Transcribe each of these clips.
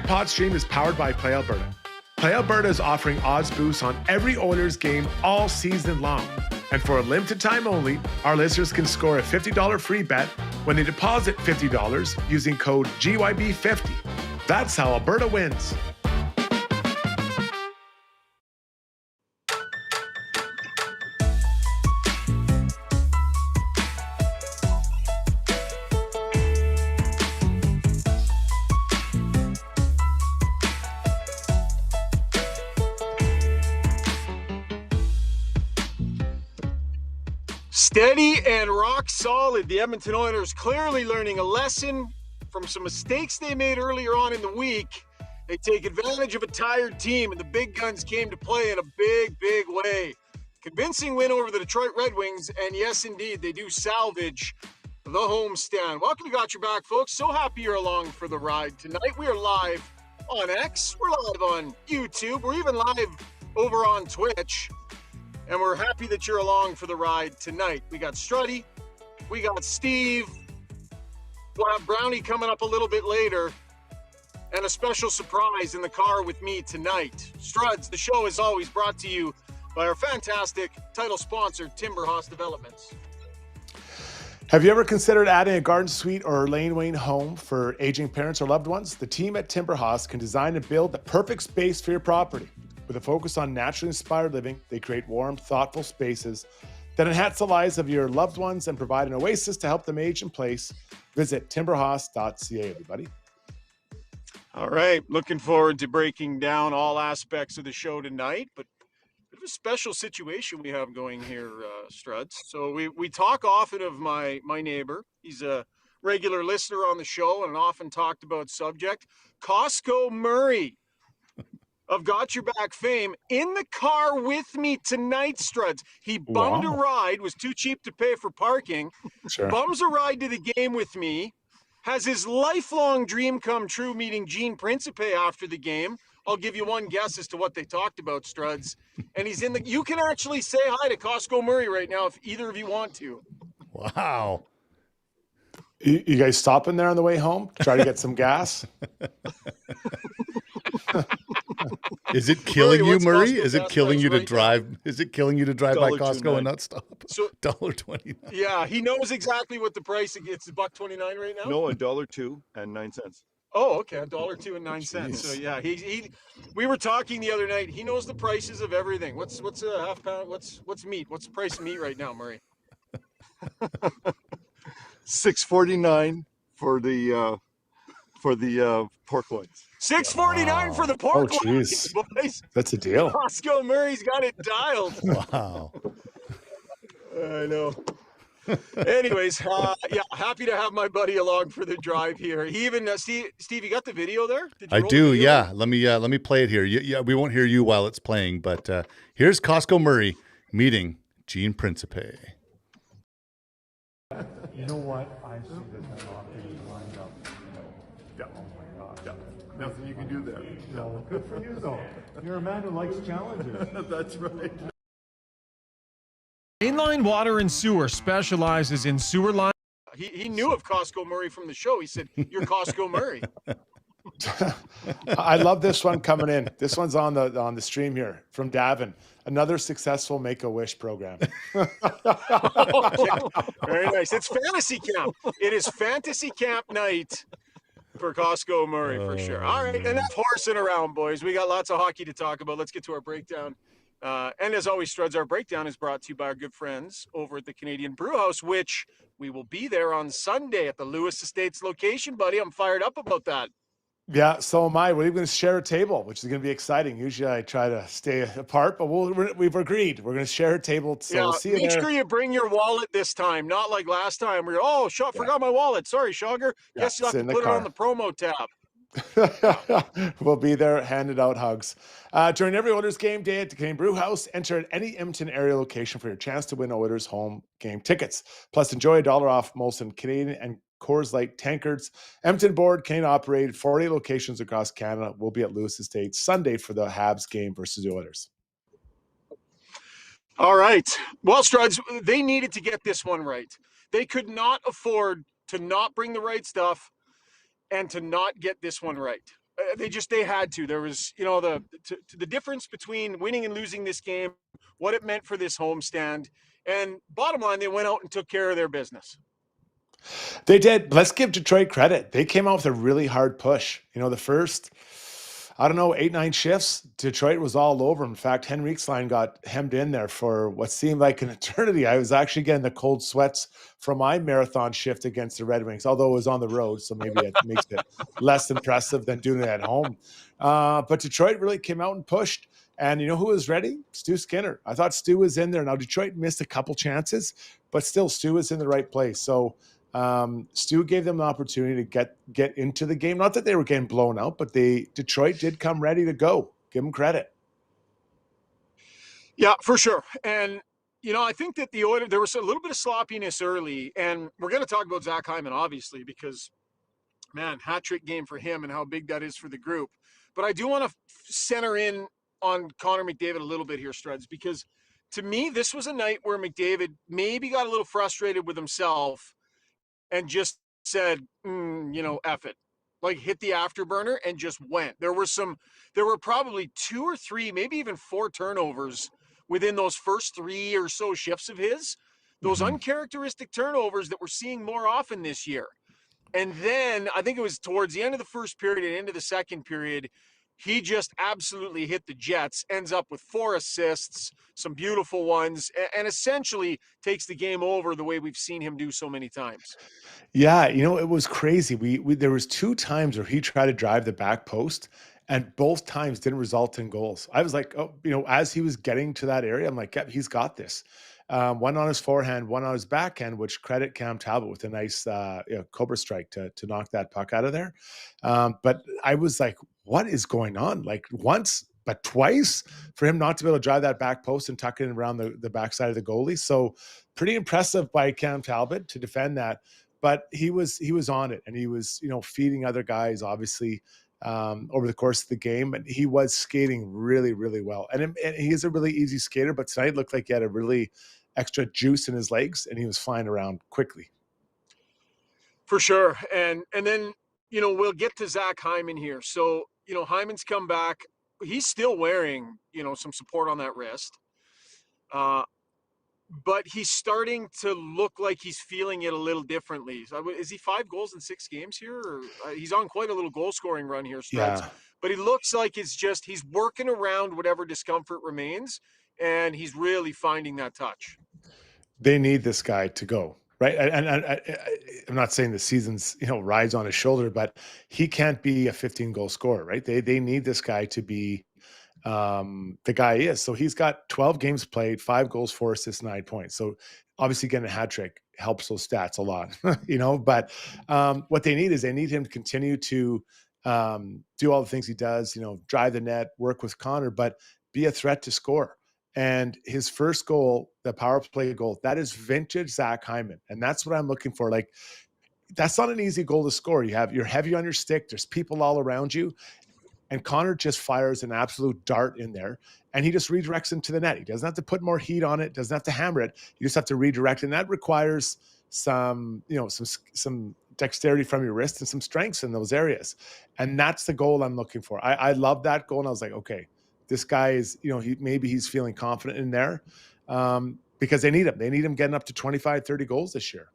pod stream is powered by Play Alberta. Play Alberta is offering odds boosts on every Oilers game all season long. And for a limited time only, our listeners can score a $50 free bet when they deposit $50 using code GYB50. That's how Alberta wins. Steady and rock solid. The Edmonton Oilers clearly learning a lesson from some mistakes they made earlier on in the week. They take advantage of a tired team, and the big guns came to play in a big, big way. Convincing win over the Detroit Red Wings, and yes, indeed, they do salvage the homestand. Welcome to Got Your Back, folks. So happy you're along for the ride tonight. We are live on X. We're live on YouTube. We're even live over on Twitch. And we're happy that you're along for the ride tonight. We got Struddy, we got Steve, we'll have Brownie coming up a little bit later, and a special surprise in the car with me tonight. Struds, the show is always brought to you by our fantastic title sponsor, Timber House Developments. Have you ever considered adding a garden suite or laneway home for aging parents or loved ones? The team at Timber House can design and build the perfect space for your property. With a focus on naturally inspired living, they create warm, thoughtful spaces that enhance the lives of your loved ones and provide an oasis to help them age in place. Visit timberhouse.ca, everybody. All right, looking forward to breaking down all aspects of the show tonight, but bit of a special situation we have going here, Struds. So we talk often of my neighbor. He's a regular listener on the show and an often talked about subject. Costco Murray of Got Your Back fame in the car with me tonight, Struds. He bummed a ride, was too cheap to pay for parking, bums a ride to the game with me, has his lifelong dream come true meeting Gene Principe after the game. I'll give you one guess as to what they talked about, Struds. And he's in the, you can actually say hi to Costco Murray right now if either of you want to. Wow. You guys stopping there on the way home? Try to get some gas? Is it killing you, Murray? Is it killing you to drive? Is it killing you to drive by Costco and not stop? So $1.29. Yeah, he knows exactly what the price. It's $1.29 right now. No, $1.02.09. Oh, okay, $1.02.09. So yeah, he. We were talking the other night. He knows the prices of everything. What's a half pound? What's meat? What's the price of meat right now, Murray? $6.49 for the pork loins. $6.49 for the pork loins, geez. boys. That's a deal. Costco Murray's got it dialed. Wow. I know. Anyways, yeah, happy to have my buddy along for the drive here. He even Steve, you got the video there? Did you I do. Yeah. Let me play it here. Yeah, we won't hear you while it's playing, but here's Costco Murray meeting Gene Principe. You know what? I see that being lined up. Yeah. Oh my God. Yeah. Nothing you can do there. No, good for you though. You're a man who likes challenges. That's right. Mainline Water and Sewer specializes in sewer line. He knew of Costco Murray from the show. He said, "You're Costco Murray." I love this one coming in. This one's on the stream here from Davin. Another successful Make-A-Wish program. Okay. Very nice. It's fantasy camp. It is fantasy camp night for Costco Murray for sure. All right, enough horsing around, boys. We got lots of hockey to talk about. Let's get to our breakdown. And as always, Struds, our breakdown is brought to you by our good friends over at the Canadian Brew House, which we will be there on Sunday at the Lewis Estates location, buddy. I'm fired up about that. Yeah, so am I. We're going to share a table, which is going to be exciting. Usually I try to stay apart, but we've agreed. We're going to share a table. So we'll see you make there. sure you bring your wallet this time, not like last time. Forgot my wallet. Sorry, Shogger. Guess you'll have to put it on the promo tab. We'll be there, handed out hugs. During every Oilers game day at the Canadian Brew House, enter at any Edmonton area location for your chance to win Oilers home game tickets. Plus, enjoy $1 off Molson Canadian and Coors Light tankards. Edmonton board, Canadian operated, 48 locations across Canada. Will be at Lewis Estates Sunday for the Habs game versus the Oilers. All right. Well, Struds, they needed to get this one right. They could not afford to not bring the right stuff and to not get this one right. They had to. There was, the difference between winning and losing this game, what it meant for this homestand, and bottom line, they went out and took care of their business. They did. Let's give Detroit credit. They came out with a really hard push. The first, 8-9 shifts, Detroit was all over. In fact, Henrique's line got hemmed in there for what seemed like an eternity. I was actually getting the cold sweats from my marathon shift against the Red Wings, although it was on the road, so maybe it makes it less impressive than doing it at home. But Detroit really came out and pushed. And you know who was ready? Stu Skinner. I thought Stu was in there. Now, Detroit missed a couple chances, but still, Stu was in the right place. So Stu gave them an opportunity to get into the game. Not that they were getting blown out, but Detroit did come ready to go. Give them credit. Yeah, for sure. And, I think that the Oilers, there was a little bit of sloppiness early. And we're going to talk about Zach Hyman, obviously, because, man, hat-trick game for him and how big that is for the group. But I do want to center in on Connor McDavid a little bit here, Struds, because to me, this was a night where McDavid maybe got a little frustrated with himself and just said, F it. Like, hit the afterburner and just went. There were probably 2 or 3, maybe even 4 turnovers within those first 3 or so shifts of his. Those uncharacteristic turnovers that we're seeing more often this year. And then I think it was towards the end of the first period and into the second period, he just absolutely hit the Jets, ends up with 4 assists, some beautiful ones, and essentially takes the game over the way we've seen him do so many times. Yeah, it was crazy. There was 2 times where he tried to drive the back post, and both times didn't result in goals. I was like, as he was getting to that area, I'm like, yeah, he's got this. One on his forehand, one on his backhand, which credit Cam Talbot with a nice Cobra strike to knock that puck out of there. But I was like, what is going on? Like once, but twice for him not to be able to drive that back post and tuck it in around the backside of the goalie. So pretty impressive by Cam Talbot to defend that. But he was on it, and he was feeding other guys obviously over the course of the game, and he was skating really, really well. And he's a really easy skater, but tonight looked like he had a really extra juice in his legs, and he was flying around quickly. For sure. And then, we'll get to Zach Hyman here. So, Hyman's come back. He's still wearing, some support on that wrist. But he's starting to look like he's feeling it a little differently. Is he 5 goals in 6 games here? Or, he's on quite a little goal-scoring run here, Stripes. Yeah. But he looks like he's working around whatever discomfort remains, and he's really finding that touch. They need this guy to go, right? And I'm not saying the season's rides on his shoulder, but he can't be a 15-goal scorer, right? They need this guy to be the guy he is. So he's got 12 games played, 5 goals, 4 assists, 9 points. So obviously getting a hat trick helps those stats a lot, but what they need him to continue to do all the things he does, drive the net, work with Connor, but be a threat to score. And his first goal, the power play goal, that is vintage Zach Hyman. And that's what I'm looking for. Like, that's not an easy goal to score. You're heavy on your stick. There's people all around you. And Connor just fires an absolute dart in there, and he just redirects into the net. He doesn't have to put more heat on it, doesn't have to hammer it. You just have to redirect, and that requires some dexterity from your wrist and some strengths in those areas. And that's the goal I'm looking for. I love that goal, and I was like, okay, this guy is, he's feeling confident in there because they need him. They need him getting up to 25, 30 goals this year.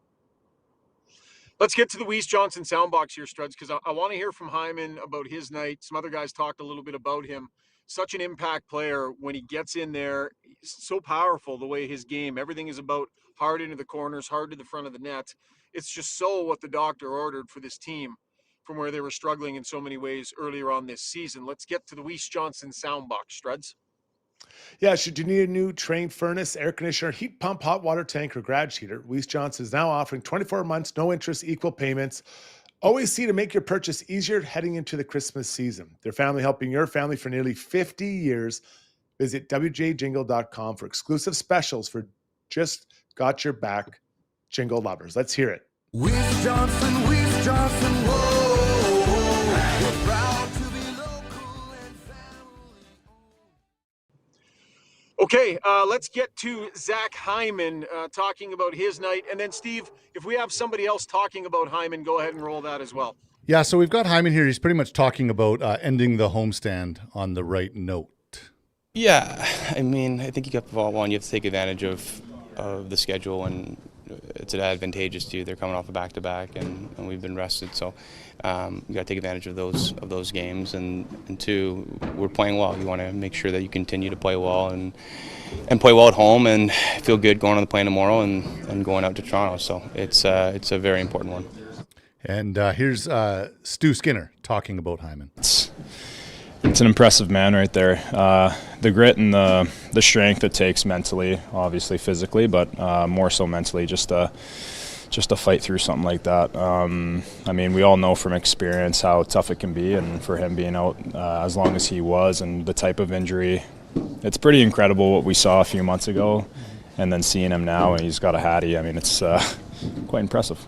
Let's get to the Weiss Johnson soundbox here, Struds, because I want to hear from Hyman about his night. Some other guys talked a little bit about him. Such an impact player when he gets in there. So powerful the way his game, everything is about hard into the corners, hard to the front of the net. It's just so what the doctor ordered for this team from where they were struggling in so many ways earlier on this season. Let's get to the Weiss Johnson soundbox, Struds. Yeah, should you need a new train furnace, air conditioner, heat pump, hot water tank, or garage heater, Weiss Johnson is now offering 24 months, no interest, equal payments. Always see to make your purchase easier heading into the Christmas season. Their family helping your family for nearly 50 years. Visit wjjingle.com for exclusive specials for just got your back jingle lovers. Let's hear it. Weiss Johnson, whoa. We're proud to be local and family. Okay, let's get to Zach Hyman talking about his night. And then, Steve, if we have somebody else talking about Hyman, go ahead and roll that as well. Yeah, so we've got Hyman here. He's pretty much talking about ending the homestand on the right note. Yeah, I mean, I think you got one. You have to take advantage of the schedule, and it's advantageous to you. They're coming off a back-to-back, and we've been rested, so you got to take advantage of those games. And two, we're playing well. You want to make sure that you continue to play well and play well at home, and feel good going on the plane tomorrow and going out to Toronto. So it's a very important one. And here's Stu Skinner talking about Hyman. It's an impressive man right there. The grit and the strength it takes mentally, obviously physically, but more so mentally, just to fight through something like that. I mean, we all know from experience how tough it can be, and for him being out as long as he was and the type of injury, it's pretty incredible what we saw a few months ago, and then seeing him now, and he's got a Hatty. I mean, it's quite impressive.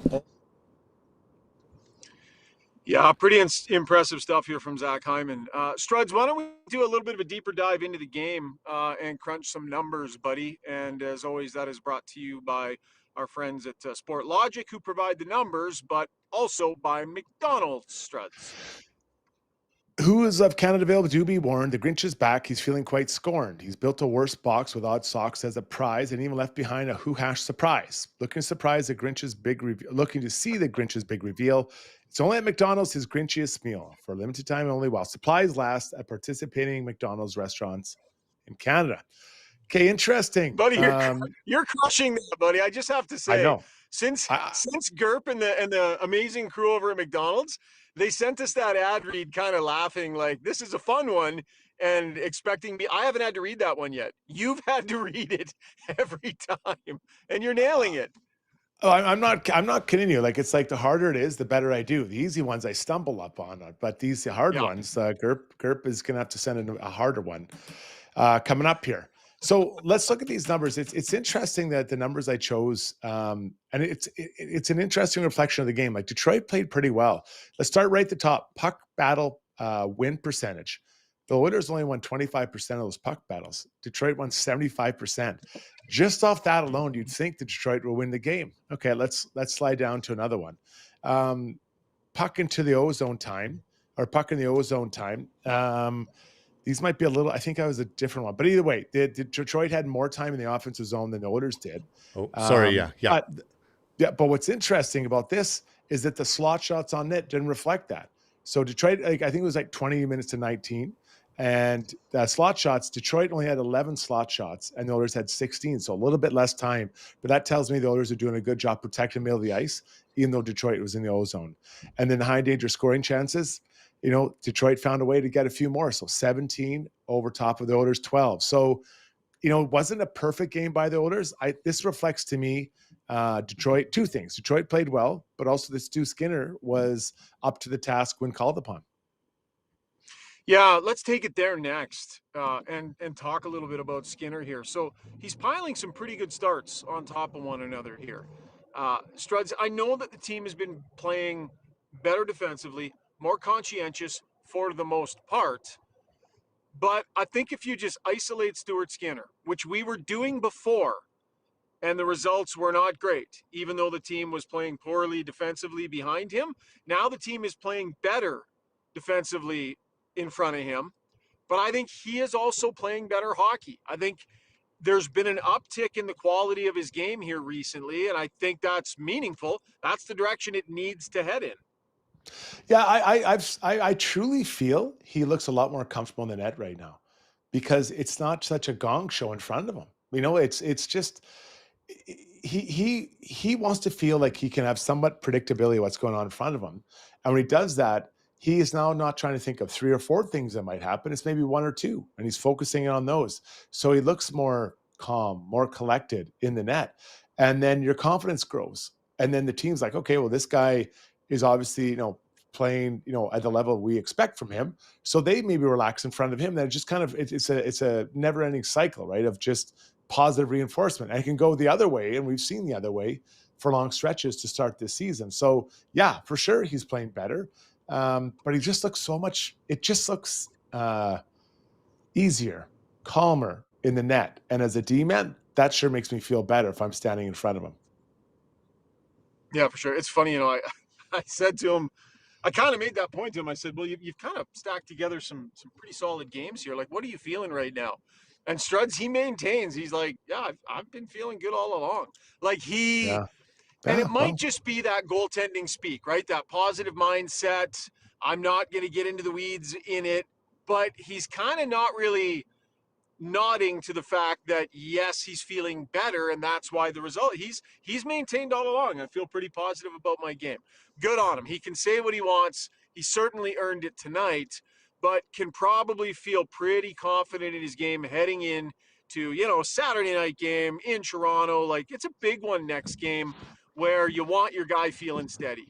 Yeah, pretty impressive stuff here from Zach Hyman. Struds, why don't we do a little bit of a deeper dive into the game and crunch some numbers, buddy? And as always, that is brought to you by our friends at Sport Logic, who provide the numbers, but also by McDonald's, Struds. Who is of Canadaville do be warned, the Grinch is back. He's feeling quite scorned. He's built a worse box with odd socks as a prize and even left behind a Who Hash surprise. Looking to see the Grinch's big reveal. It's only at McDonald's, his Grinchiest meal. For a limited time only while supplies last at participating McDonald's restaurants in Canada. Okay, interesting. Buddy, you're crushing that, buddy. I just have to say, I know. Since Gerp and the amazing crew over at McDonald's, they sent us that ad read kind of laughing like, this is a fun one, and expecting me. I haven't had to read that one yet. You've had to read it every time, and you're nailing it. Oh, I'm not kidding you. Like, it's like the harder it is, the better I do. The easy ones I stumble up on, but these hard ones, Gerp is going to have to send in a harder one coming up here. So let's look at these numbers. It's interesting that the numbers I chose, and it's an interesting reflection of the game. Like, Detroit played pretty well. Let's start right at the top. Puck battle win percentage. The Oilers only won 25% of those puck battles. Detroit won 75%. Just off that alone, you'd think that Detroit will win the game. Okay, let's slide down to another one. Puck into the ozone time, or puck in the ozone time. These might be a little, I think I was a different one. But either way, Detroit had more time in the offensive zone than the Oilers did. Oh, sorry, yeah. But what's interesting about this is that the slot shots on net didn't reflect that. So Detroit, I think it was like 20 minutes to 19. And slot shots, Detroit only had 11 slot shots, and the Oilers had 16, so a little bit less time. But that tells me the Oilers are doing a good job protecting the middle of the ice, even though Detroit was in the ozone. And then the high danger scoring chances, Detroit found a way to get a few more. So 17 over top of the Oilers 12. So, it wasn't a perfect game by the Oilers. This reflects to me Detroit, two things. Detroit played well, but also this Stu Skinner was up to the task when called upon. Yeah, let's take it there next and talk a little bit about Skinner here. So he's piling some pretty good starts on top of one another here. Struds, I know that the team has been playing better defensively, more conscientious for the most part. But I think if you just isolate Stuart Skinner, which we were doing before, and the results were not great, even though the team was playing poorly defensively behind him, now the team is playing better defensively in front of him, but I think he is also playing better hockey. I think there's been an uptick in the quality of his game here recently, and I think that's meaningful. That's the direction it needs to head in. Yeah, I truly feel he looks a lot more comfortable in the net right now, because it's not such a gong show in front of him. It's just he wants to feel like he can have somewhat predictability of what's going on in front of him, and when he does that, he is now not trying to think of 3 or 4 things that might happen. It's maybe 1 or 2, and he's focusing on those. So he looks more calm, more collected in the net. And then your confidence grows. And then the team's like, okay, well, this guy is obviously, playing, at the level we expect from him. So they maybe relax in front of him. Then just kind of, it's a never ending cycle, right? Of just positive reinforcement. And it can go the other way. And we've seen the other way for long stretches to start this season. So yeah, for sure, he's playing better. But he just looks looks easier, calmer in the net. And as a D-man, that sure makes me feel better if I'm standing in front of him. Yeah, for sure. It's funny, I said to him I kind of made that point to him. I said, well, you've kind of stacked together some pretty solid games here. Like, what are you feeling right now? And Struds, he maintains. He's like, yeah, I've been feeling good all along. Like Yeah. and it Yeah. might Well, just be that goaltending speak, right? That positive mindset. I'm not going to get into the weeds in it, but he's kind of not really nodding to the fact that yes, he's feeling better, and that's why the result. He's maintained all along. I feel pretty positive about my game. Good on him. He can say what he wants. He certainly earned it tonight, but can probably feel pretty confident in his game heading in to Saturday night game in Toronto. Like, it's a big one next game where you want your guy feeling steady.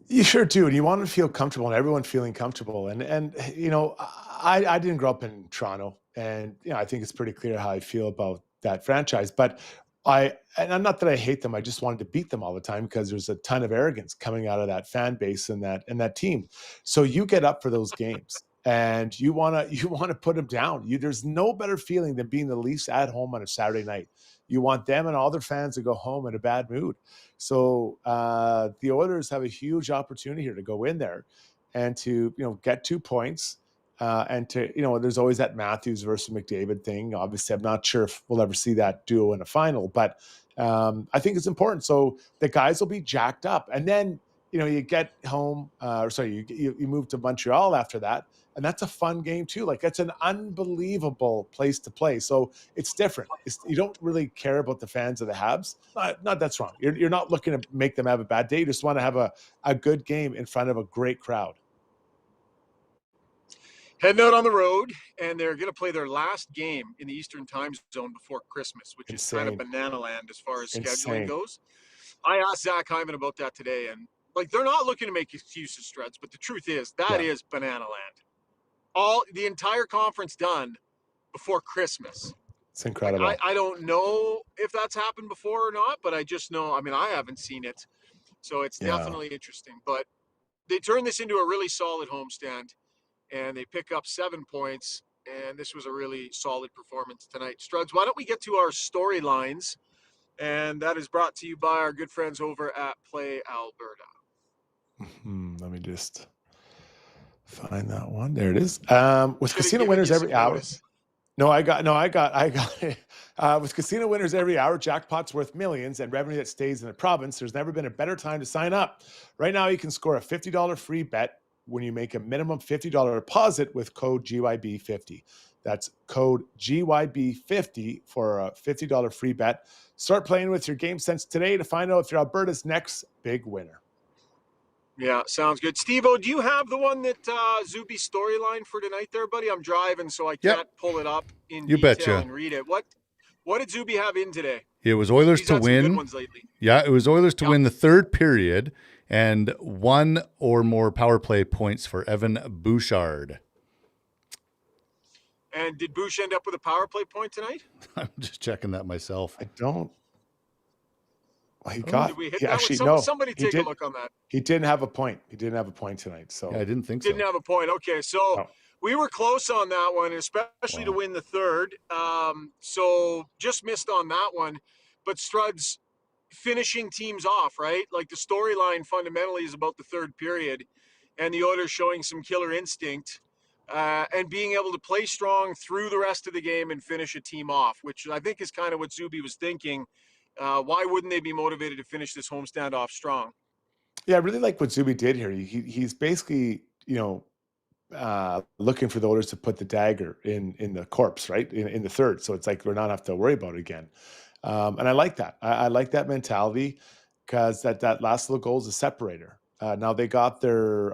you sure do, and you want to feel comfortable, and everyone feeling comfortable. And I didn't grow up in Toronto, and I think it's pretty clear how I feel about that franchise. But I'm not that I hate them. I just wanted to beat them all the time because there's a ton of arrogance coming out of that fan base and that team. So you get up for those games and you want to put them down. There's no better feeling than being the Leafs at home on a Saturday night. You want them and all their fans to go home in a bad mood. So the Oilers have a huge opportunity here to go in there and to get 2 points. And to, there's always that Matthews versus McDavid thing. Obviously, I'm not sure if we'll ever see that duo in a final, but I think it's important. So the guys will be jacked up. And then, you get home, you move to Montreal after that. And that's a fun game too. Like, that's an unbelievable place to play. So it's different. You don't really care about the fans of the Habs. Not that's wrong. You're not looking to make them have a bad day. You just want to have a good game in front of a great crowd. Heading out on the road, and they're going to play their last game in the Eastern time zone before Christmas, which is kind of banana land as far as scheduling goes. I asked Zach Hyman about that today, and they're not looking to make excuses, Struds, but the truth is that is banana land. The entire conference done before Christmas. It's incredible. I don't know if that's happened before or not, but I just know, I haven't seen it. So it's definitely interesting. But they turned this into a really solid homestand, and they pick up 7 points, and this was a really solid performance tonight. Struds, why don't we get to our storylines? And that is brought to you by our good friends over at Play Alberta. Let me just find that one. There it is. With casino winners every hour. I got it. With casino winners every hour, jackpots worth millions, and revenue that stays in the province, there's never been a better time to sign up. Right now, you can score a $50 free bet when you make a minimum $50 deposit with code GYB50. That's code GYB50 for a $50 free bet. Start playing with your game sense today to find out if you're Alberta's next big winner. Yeah, sounds good. Steve-O, do you have the one that Zuby's storyline for tonight there, buddy? I'm driving, so I can't pull it up in detail and read it. What did Zuby have in today? It was Oilers to win. Some good ones lately. Yeah, it was Oilers to win the third period and 1 or more power play points for Evan Bouchard. And did Bouch end up with a power play point tonight? I'm just checking that myself. I don't. Well, he got. Did we hit he that actually one? no. Somebody take a look on that. He didn't have a point. He didn't have a point tonight. So I didn't think so. Didn't have a point. Okay, so we were close on that one, especially to win the third. So just missed on that one. But Struds finishing teams off, right? Like, the storyline fundamentally is about the third period, and the Oilers showing some killer instinct and being able to play strong through the rest of the game and finish a team off, which I think is kind of what Zuby was thinking. Why wouldn't they be motivated to finish this homestand off strong? Yeah, I really like what Zuby did here. He's basically, looking for the Oilers to put the dagger in the corpse, right? In the third. So it's like we're not have to worry about it again. And I like that. I like that mentality because that last little goal is a separator. Now I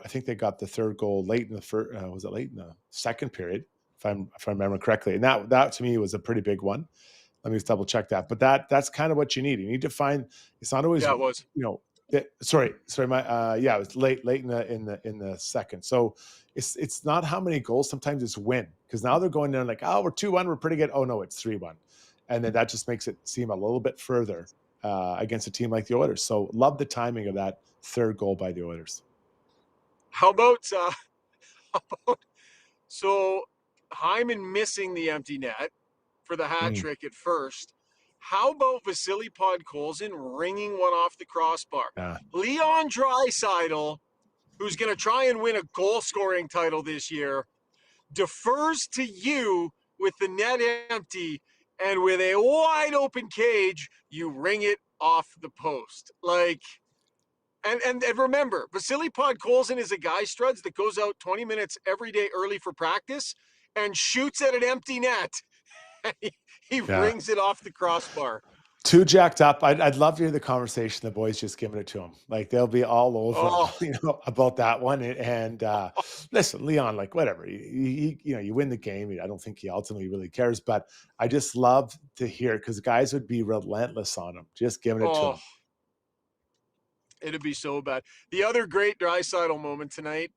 think they got the third goal late in the first, was it late in the second period? If I remember correctly. And that to me was a pretty big one. Let me just double check that. But that's kind of what you need. You need to find. It's not always. Yeah, it was. Sorry. It was late in the second. So it's not how many goals. Sometimes it's win, because now they're going down like, oh, we're 2-1, we're pretty good. Oh no, it's 3-1, and then that just makes it seem a little bit further against a team like the Oilers. So love the timing of that third goal by the Oilers. How about so Hyman missing the empty net for the hat trick at first? How about Vasily Podkolzin ringing one off the crossbar? Leon Draisaitl who's going to try and win a goal scoring title this year, defers to you with the net empty, and with a wide open cage, you ring it off the post. Like, and remember, Vasily Podkolzin is a guy, Struds, that goes out 20 minutes every day early for practice and shoots at an empty net. He rings it off the crossbar. Too jacked up. I'd love to hear the conversation the boys just giving it to him. Like, they'll be all over about that one. And listen, Leon, like, whatever, you win the game. I don't think he ultimately really cares, but I just love to hear it because guys would be relentless on him, just giving it to him. It'd be so bad. The other great Draisaitl moment tonight,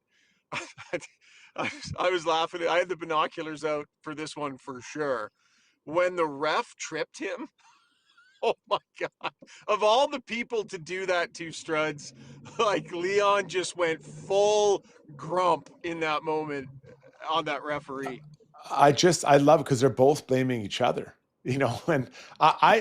I was laughing. I had the binoculars out for this one for sure. When the ref tripped him, oh my God. Of all the people to do that to, Struds, like, Leon just went full grump in that moment on that referee. I love it because they're both blaming each other, and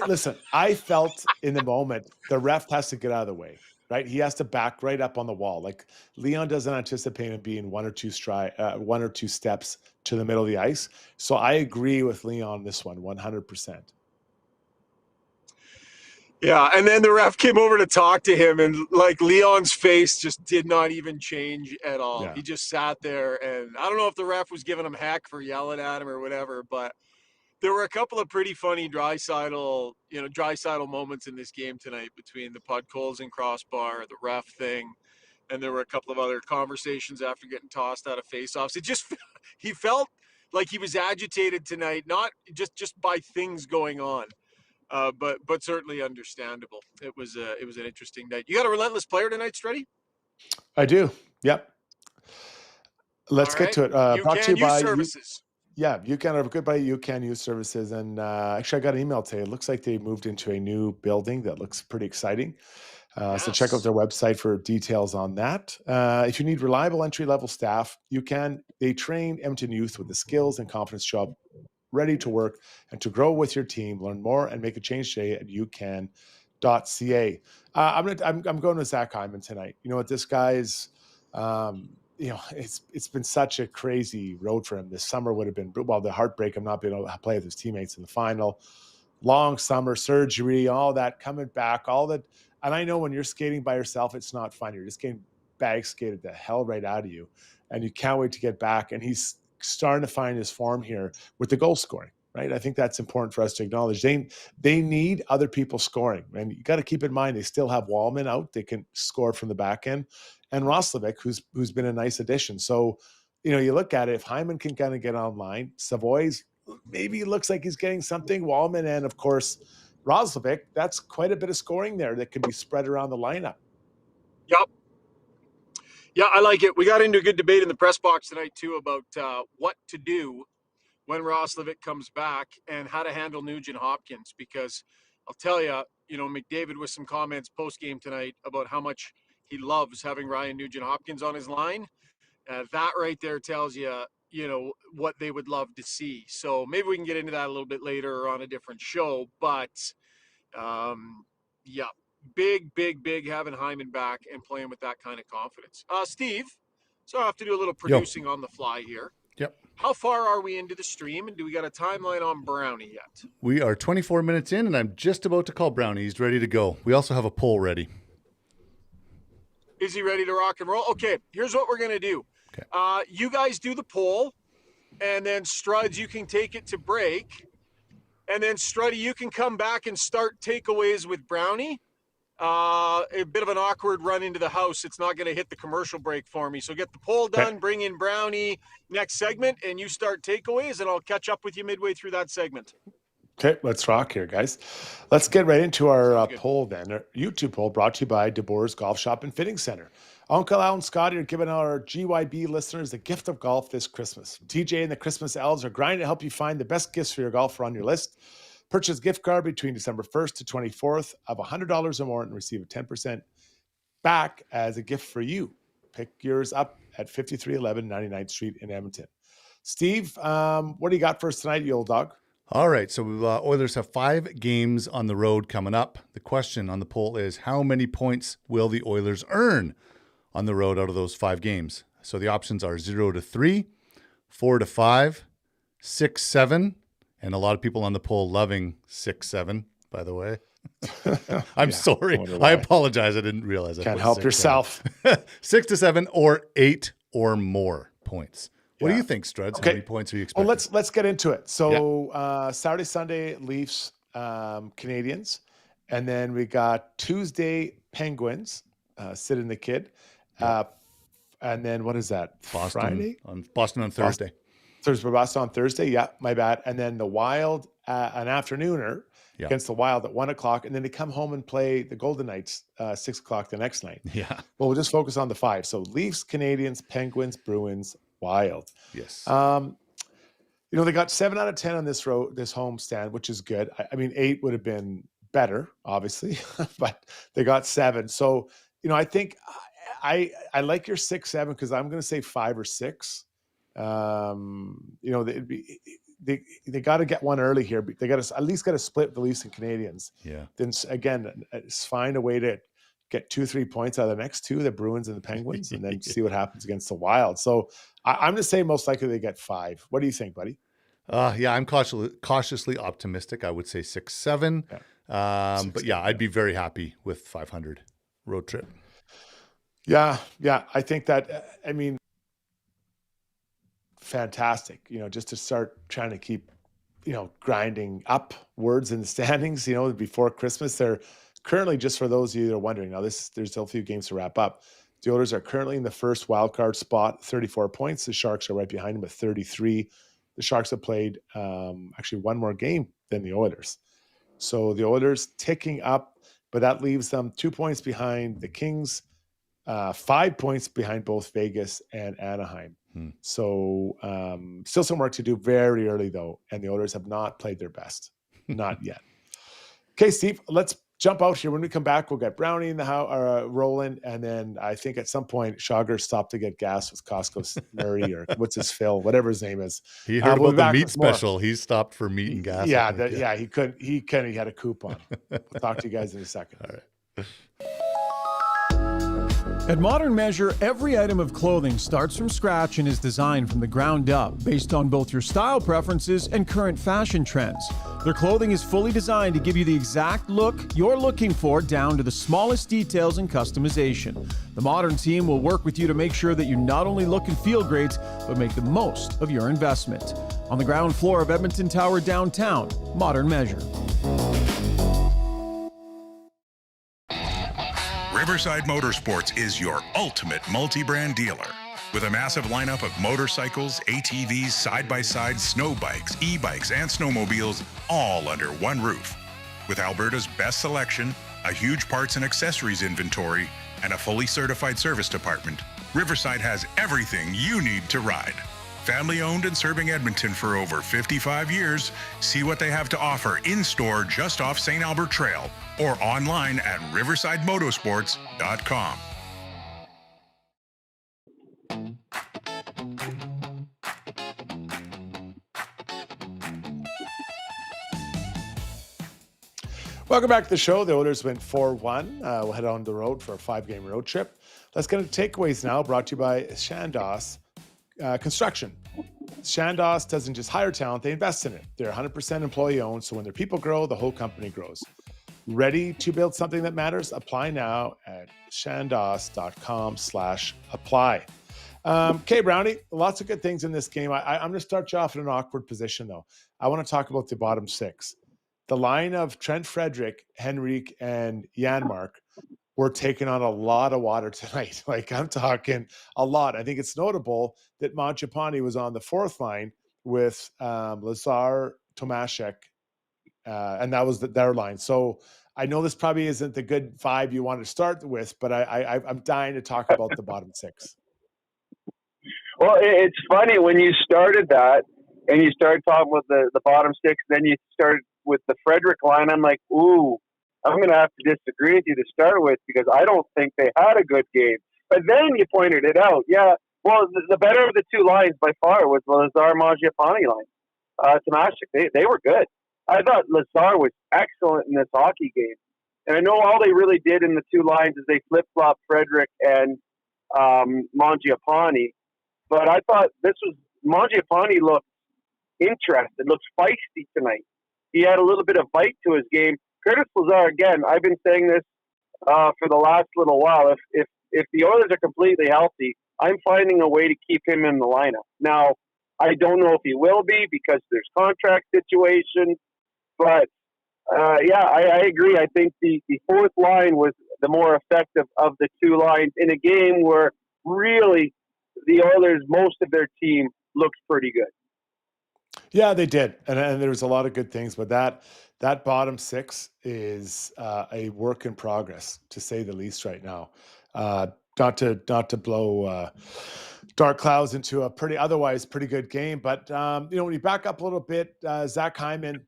listen, I felt in the moment, the ref has to get out of the way, right? He has to back right up on the wall. Like, Leon doesn't anticipate him being one or two steps to the middle of the ice. So I agree with Leon on this one, 100%. Yeah, and then the ref came over to talk to him, and like, Leon's face just did not even change at all. Yeah. He just sat there, and I don't know if the ref was giving him heck for yelling at him or whatever, but there were a couple of pretty funny Draisaitl moments in this game tonight between the Podkolzin crossbar, the ref thing, and there were a couple of other conversations after getting tossed out of faceoffs. He felt like he was agitated tonight, not just by things going on. But certainly understandable. It was an interesting night. You got a relentless player tonight, Struddy? I do. Yep. Let's get to it. Brought to you by Services. UCAN, goodbye, UCAN Youth Services. And actually, I got an email today. It looks like they moved into a new building that looks pretty exciting. So check out their website for details on that. If you need reliable entry-level staff, they train Edmonton youth with the skills and confidence to show up ready to work and to grow with your team. Learn more and make a change today at ucan.ca. I'm going with Zach Hyman tonight. You know what, this guy's, it's been such a crazy road for him. This summer would have been, the heartbreak of not being able to play with his teammates in the final, long summer, surgery, all that, coming back, all that. And I know when you're skating by yourself, it's not fun. You're just getting bag skated the hell right out of you. And you can't wait to get back. And he's starting to find his form here with the goal scoring, right? I think that's important for us to acknowledge. They need other people scoring. And you got to keep in mind, they still have Wallman out. They can score from the back end. And Roslovic, who's been a nice addition. So, you look at it, if Hyman can kind of get online, Savoy's maybe looks like he's getting something. Wallman and, of course, Roslovic, that's quite a bit of scoring there that can be spread around the lineup. Yep. Yeah, I like it. We got into a good debate in the press box tonight, too, about what to do when Roslovic comes back and how to handle Nugent Hopkins. Because I'll tell you, McDavid with some comments post-game tonight about how much he loves having Ryan Nugent Hopkins on his line. That right there tells you, what they would love to see. So maybe we can get into that a little bit later or on a different show. But, yeah. Big having Hyman back and playing with that kind of confidence. Steve, so I have to do a little producing on the fly here. Yep. How far are we into the stream, and do we got a timeline on Brownie yet? We are 24 minutes in, and I'm just about to call Brownie. He's ready to go. We also have a poll ready. Is he ready to rock and roll? Okay, here's what we're going to do. Okay. You guys do the poll, and then Struds, you can take it to break. And then, Struddy, you can come back and start takeaways with Brownie. A bit of an awkward run into the house. It's not going to hit the commercial break for me. So get the poll done, bring in Brownie next segment, and you start takeaways, and I'll catch up with you midway through that segment. Okay, let's rock here, guys. Let's get right into our poll then. Our YouTube poll brought to you by DeBoer's Golf Shop and Fitting Center. Uncle Al and Scotty are giving our GYB listeners the gift of golf this Christmas. TJ and the Christmas Elves are grinding to help you find the best gifts for your golfer on your list. Purchase gift card between December 1st to 24th of $100 or more and receive a 10% back as a gift for you. Pick yours up at 5311 99th Street in Edmonton. Steve, what do you got for us tonight, you old dog? All right, so Oilers have 5 games on the road coming up. The question on the poll is, how many points will the Oilers earn on the road out of those 5 games. So the options are 0-3, 4-5, 6-7, and a lot of people on the poll loving 6-7, by the way. I'm sorry. I apologize. I didn't realize that. Can't help yourself. 6-7 or 8 or more points. What do you think, Struds? Okay. How many points are you expecting? Well, let's get into it. So Saturday, Sunday, Leafs, Canadians. And then we got Tuesday, Penguins, Sid and the Kid. And then what is that? Friday? Boston on Thursday. Boston on Thursday. Yeah, my bad. And then the Wild, an afternooner against the Wild at 1:00. And then they come home and play the Golden Knights 6:00 the next night. Yeah. Well, we'll just focus on the 5. So Leafs, Canadians, Penguins, Bruins, Wild. Yes. They got 7 out of 10 on this home stand, which is good. I mean, 8 would have been better, obviously, but they got 7. So, I think I like your 6-7 because I'm going to say 5 or 6. They got to get one early here. They got to at least split the Leafs and Canadians. Yeah. Then again, find a way to get 2-3 points out of the next 2, the Bruins and the Penguins, and then see what happens against the Wild. So I'm going to say most likely they get 5. What do you think, buddy? I'm cautiously optimistic. I would say 6-7. Yeah. But yeah, I'd be very happy with 500 road trip. Yeah. I think that, fantastic, just to start trying to keep, grinding upwards in the standings, before Christmas. They're currently, just for those of you that are wondering, there's still a few games to wrap up. The Oilers are currently in the first wild card spot, 34 points. The Sharks are right behind them at 33. The Sharks have played actually one more game than the Oilers. So the Oilers ticking up, but that leaves them 2 points behind the Kings, 5 points behind both Vegas and Anaheim. So still some work to do very early, though, and the Oilers have not played their best. Not yet. Okay, Steve, let's jump out here. When we come back, we'll get Brownie in the house, rolling, and then I think at some point Shogger stopped to get gas with Costco Murray or Phil, whatever his name is. He heard about the meat special. He stopped for meat and gas. Yeah, he couldn't. He had a coupon. We'll talk to you guys in a second. All right. At Modern Measure, every item of clothing starts from scratch and is designed from the ground up, based on both your style preferences and current fashion trends. Their clothing is fully designed to give you the exact look you're looking for, down to the smallest details and customization. The Modern team will work with you to make sure that you not only look and feel great, but make the most of your investment. On the ground floor of Edmonton Tower downtown, Modern Measure. Riverside Motorsports is your ultimate multi-brand dealer. With a massive lineup of motorcycles, ATVs, side-by-sides, snow bikes, e-bikes, and snowmobiles, all under one roof. With Alberta's best selection, a huge parts and accessories inventory, and a fully certified service department, Riverside has everything you need to ride. Family-owned and serving Edmonton for over 55 years, see what they have to offer in-store just off St. Albert Trail or online at riversidemotorsports.com. Welcome back to the show. The Oilers went 4-1. We'll head on the road for a 5-game road trip. Let's get into takeaways now, brought to you by Chandos Construction. Chandos doesn't just hire talent, they invest in it. They're 100% employee owned, so when their people grow, the whole company grows. Ready to build something that matters? Apply now at chandos.com/apply. Okay, Brownie, lots of good things in this game. I'm going to start you off in an awkward position, though. I want to talk about the bottom 6. The line of Trent Frederick, Henrique, and Janmark were taking on a lot of water tonight. Like, I'm talking a lot. I think it's notable that Mangiapane was on the 4th line with Lazar, Tomaszek, and that was their line. So I know this probably isn't the good vibe you want to start with, but I'm dying to talk about the bottom 6. Well, it's funny when you started that and you started talking with the bottom 6, then you started with the Frederick line. I'm like, ooh, I'm going to have to disagree with you to start with because I don't think they had a good game. But then you pointed it out. Yeah, well, the better of the 2 lines by far was the Lazar-Mangiapane line. Tomaszek, they were good. I thought Lazar was excellent in this hockey game. And I know all they really did in the 2 lines is they flip-flopped Frederick and Mangiapane. But I thought Mangiapane looked interested, looked feisty tonight. He had a little bit of bite to his game. Curtis Lazar, again, I've been saying this for the last little while. If the Oilers are completely healthy, I'm finding a way to keep him in the lineup. Now, I don't know if he will be because there's contract situations, but I agree. I think the fourth line was the more effective of the two lines in a game where really the Oilers, most of their team looks pretty good. Yeah, they did, and there was a lot of good things, but that bottom six is a work in progress, to say the least, right now. Not to blow dark clouds into a otherwise pretty good game, but when you back up a little bit, Zach Hyman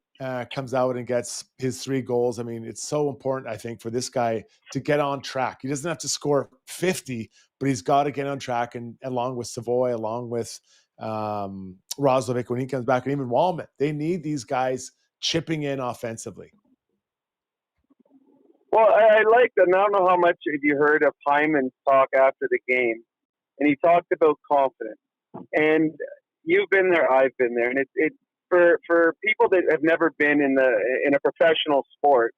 comes out and gets his 3 goals. I mean, it's so important, I think, for this guy to get on track. He doesn't have to score 50, but he's got to get on track, and along with Savoy, along with Roslovic when he comes back, and even Walman, they need these guys chipping in offensively. Well, I like that. I don't know how much have you heard of Hyman talk after the game, and he talked about confidence. And you've been there, I've been there, and it's for people that have never been in a professional sport.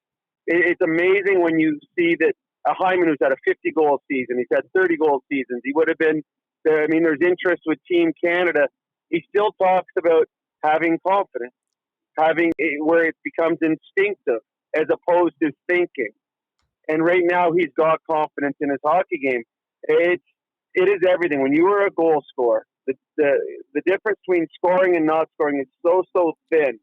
It's amazing when you see that a Hyman who's had a 50-goal season, he's had 30-goal seasons. He would have been. I mean, there's interest with Team Canada. He still talks about having confidence, where it becomes instinctive as opposed to thinking. And right now, he's got confidence in his hockey game. It is everything. When you are a goal scorer, the difference between scoring and not scoring is so thin.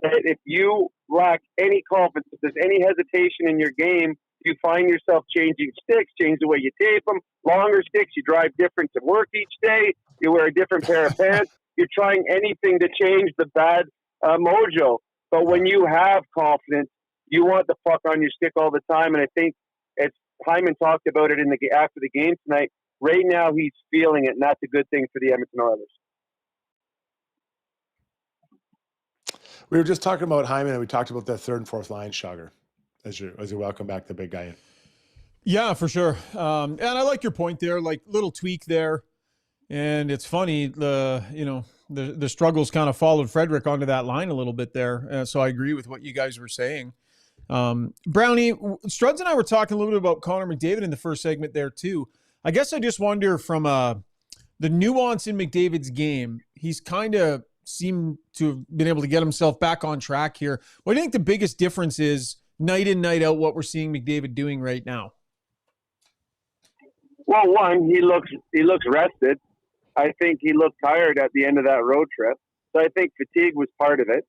That if you lack any confidence, if there's any hesitation in your game, you find yourself changing sticks, change the way you tape them, longer sticks, you drive different to work each day, you wear a different pair of pants, you're trying anything to change the bad mojo. But when you have confidence, you want the puck on your stick all the time, and I think, as Hyman talked about it after the game tonight, right now he's feeling it, and that's a good thing for the Edmonton Oilers. We were just talking about Hyman, and we talked about the third and fourth line, Shogger, as you welcome back the big guy in. Yeah, for sure. And I like your point there, like little tweak there. And it's funny, the struggles kind of followed Frederick onto that line a little bit there. So I agree with what you guys were saying. Brownie, Struds and I were talking a little bit about Connor McDavid in the first segment there too. I guess I just wonder from the nuance in McDavid's game, he's kind of seemed to have been able to get himself back on track here. What do you think the biggest difference is night in, night out, what we're seeing McDavid doing right now? Well, one, he looks rested. I think he looked tired at the end of that road trip. So I think fatigue was part of it.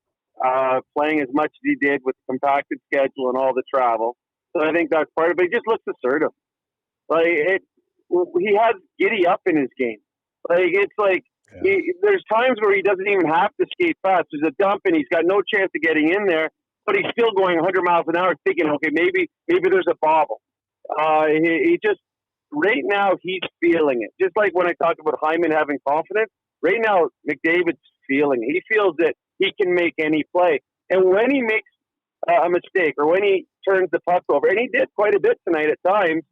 Playing as much as he did with the compacted schedule and all the travel. So I think that's part of it. He just looks assertive. He has giddy up in his game. There's times where he doesn't even have to skate fast. There's a dump and he's got no chance of getting in there, but he's still going 100 miles an hour thinking, okay, maybe there's a bobble. He just, right now, he's feeling it. Just like when I talked about Hyman having confidence, right now, McDavid's feeling it. He feels that he can make any play. And when he makes a mistake or when he turns the puck over, and he did quite a bit tonight at times,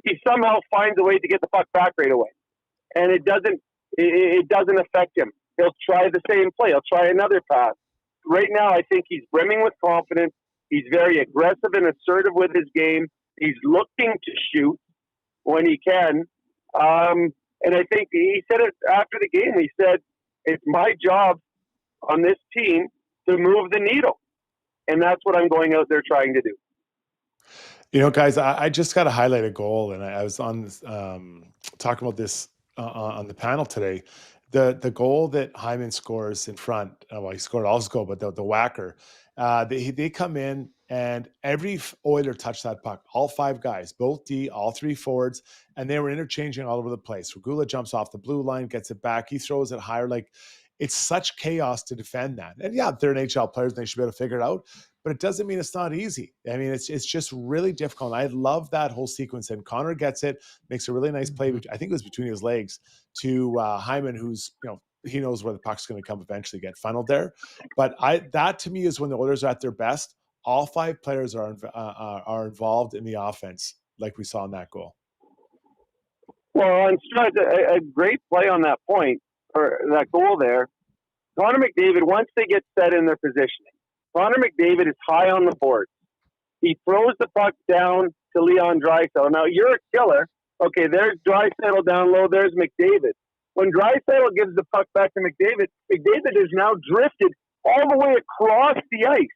he somehow finds a way to get the puck back right away. And it doesn't affect him. He'll try the same play. He'll try another pass. Right now, I think he's brimming with confidence. He's very aggressive and assertive with his game. He's looking to shoot when he can. And I think he said it after the game. He said, it's my job on this team to move the needle. And that's what I'm going out there trying to do. You know, guys, I just got to highlight a goal, and I was on this, talking about this on the panel today. The goal that Hyman scores in front, well, he scored all his goal, but the whacker, they come in and every Oiler touched that puck. All 5 guys, both D, all 3 forwards, and they were interchanging all over the place. Regula jumps off the blue line, gets it back. He throws it higher. Like, it's such chaos to defend that. And yeah, they're NHL players and they should be able to figure it out, but it doesn't mean it's not easy. I mean, it's just really difficult. And I love that whole sequence. And Connor gets it, makes a really nice play. I think it was between his legs to Hyman, who's, he knows where the puck's going to come eventually, get funneled there. But that to me is when the Oilers are at their best. All 5 players are involved in the offense, like we saw in that goal. Well, and Strud, a great play on that point, or that goal there. Connor McDavid, once they get set in their positioning, Connor McDavid is high on the board. He throws the puck down to Leon Draisaitl. Now, you're a killer. Okay, there's Draisaitl down low. There's McDavid. When Draisaitl gives the puck back to McDavid, McDavid is now drifted all the way across the ice.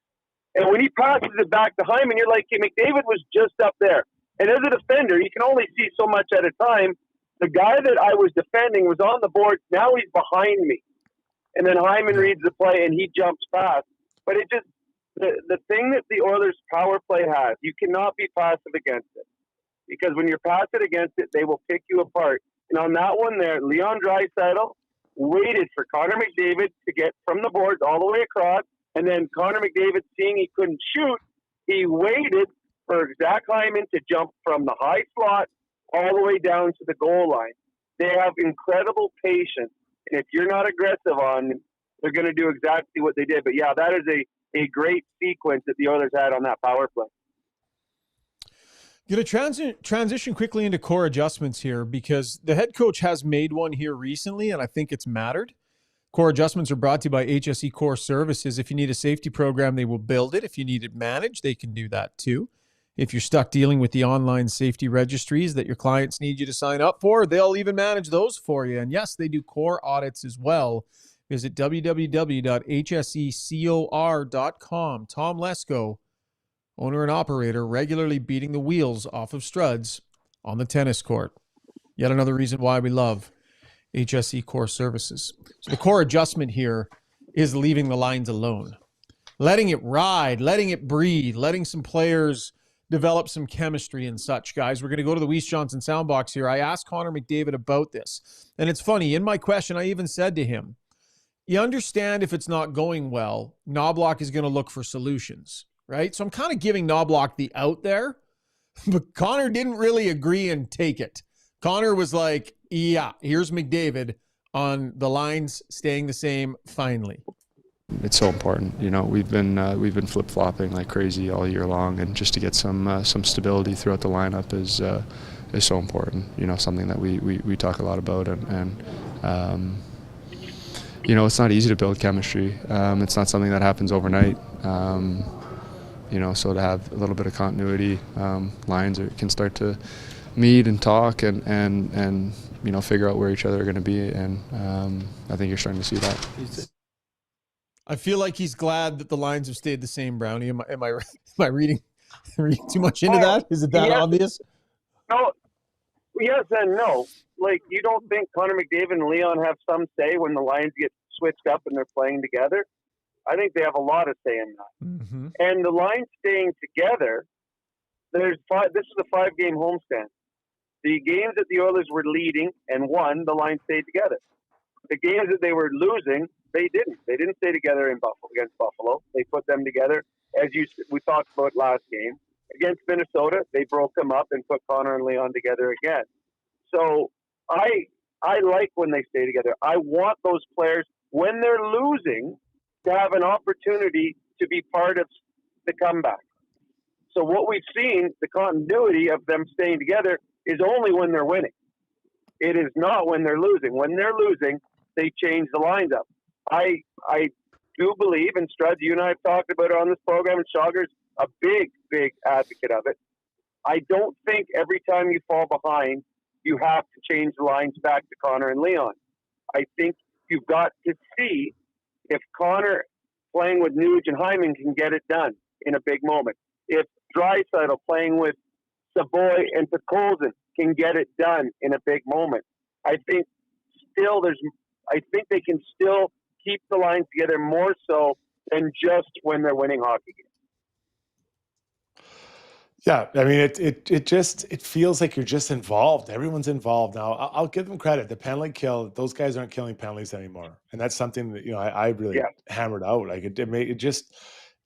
And when he passes it back to Hyman, you're like, hey, McDavid was just up there. And as a defender, you can only see so much at a time. The guy that I was defending was on the board. Now he's behind me. And then Hyman reads the play, and he jumps past. But it just, the thing that the Oilers' power play has, you cannot be passive against it. Because when you're passive against it, they will pick you apart. And on that one there, Leon Draisaitl waited for Connor McDavid to get from the boards all the way across. And then Connor McDavid, seeing he couldn't shoot, he waited for Zach Hyman to jump from the high slot all the way down to the goal line. They have incredible patience. And if you're not aggressive on them, they're going to do exactly what they did. But yeah, that is a great sequence that the Oilers had on that power play. Going to transition quickly into core adjustments here because the head coach has made one here recently, and I think it's mattered. Core adjustments are brought to you by HSE Core Services. If you need a safety program, they will build it. If you need it managed, they can do that too. If you're stuck dealing with the online safety registries that your clients need you to sign up for, they'll even manage those for you. And yes, they do core audits as well. Visit www.hsecor.com. Tom Lesko, owner and operator, regularly beating the wheels off of Struds on the tennis court. Yet another reason why we love HSE Core Services. So the core adjustment here is leaving the lines alone. Letting it ride, letting it breathe, letting some players develop some chemistry and such, guys. We're going to go to the Weiss Johnson soundbox here. I asked Connor McDavid about this. And it's funny, in my question, I even said to him, you understand if it's not going well, Knobloch is going to look for solutions, right? So I'm kind of giving Knobloch the out there, but Connor didn't really agree and take it. Connor was like, yeah, here's McDavid on the lines staying the same finally. It's so important. You know, we've been flip-flopping like crazy all year long, and just to get some stability throughout the lineup is so important. You know, something that we talk a lot about, and you know, it's not easy to build chemistry. It's not something that happens overnight. You know, so to have a little bit of continuity, lines can start to meet and talk and you know, figure out where each other are going to be, and I think you're starting to see that. I feel like he's glad that the lines have stayed the same, Brownie. Am I reading too much into that? Is it that obvious? No. Yes and no. Like, you don't think Connor McDavid and Leon have some say when the lines get switched up and they're playing together? I think they have a lot of say in that. Mm-hmm. And the lines staying together, this is a 5-game homestand. The games that the Oilers were leading and won, the lines stayed together. The games that they were losing, they didn't. They didn't stay together against Buffalo. They put them together, as we talked about last game. Against Minnesota, they broke them up and put Connor and Leon together again. So I like when they stay together. I want those players, when they're losing, to have an opportunity to be part of the comeback. So what we've seen, the continuity of them staying together, is only when they're winning. It is not when they're losing. When they're losing, they change the lines up. I do believe, and Struds, you and I have talked about it on this program, and Schauger's a big, big advocate of it. I don't think every time you fall behind, you have to change the lines back to Connor and Leon. I think you've got to see if Connor playing with Nuge and Hyman can get it done in a big moment. If Draisaitl playing with Savoy and Podkolzin can get it done in a big moment. I think they can still keep the lines together more so than just when they're winning hockey games. Yeah, I mean, it feels like you're just involved. Everyone's involved now. I'll give them credit. The penalty kill, those guys aren't killing penalties anymore, and that's something that I really hammered out. Like it just,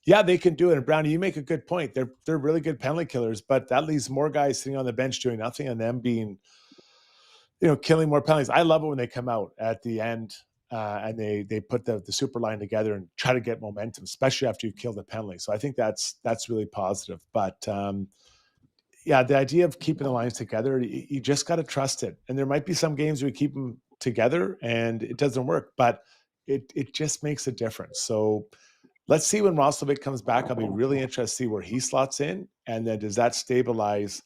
they can do it. And Brownie, you make a good point. They're really good penalty killers, but that leaves more guys sitting on the bench doing nothing, and them being, killing more penalties. I love it when they come out at the end. And they put the super line together and try to get momentum, especially after you kill the penalty. So I think that's really positive. But yeah, the idea of keeping the lines together, you just got to trust it. And there might be some games where we keep them together and it doesn't work, but it just makes a difference. So let's see when Roslovic comes back. I'll be really interested to see where he slots in. And then does that stabilize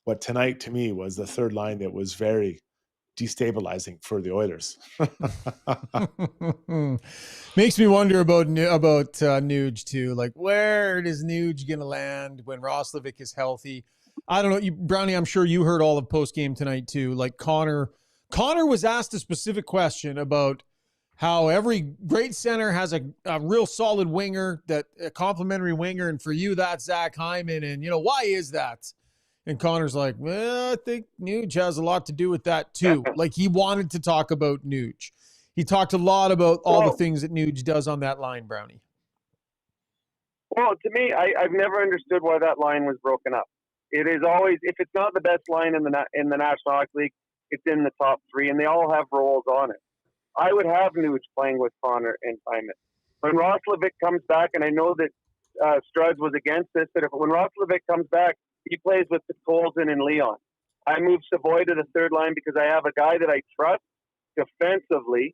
what tonight to me was the third line that was very destabilizing for the Oilers. Makes me wonder about Nuge too. Like, where is Nuge going to land when Roslovic is healthy? I don't know. Brownie, I'm sure you heard all of post-game tonight too. Like Connor was asked a specific question about how every great center has a real solid winger, that a complimentary winger, and for you, that's Zach Hyman. And, why is that? And Connor's like, well, I think Nuge has a lot to do with that too. Like, he wanted to talk about Nuge. He talked a lot about all the things that Nuge does on that line, Brownie. Well, to me, I've never understood why that line was broken up. It is always, if it's not the best line in the National Hockey League, it's in the top three, and they all have roles on it. I would have Nuge playing with Connor and Hyman. When Roslovic comes back, and I know that Struds was against this, but when Roslovic comes back, he plays with Colson and Leon. I move Savoy to the third line because I have a guy that I trust defensively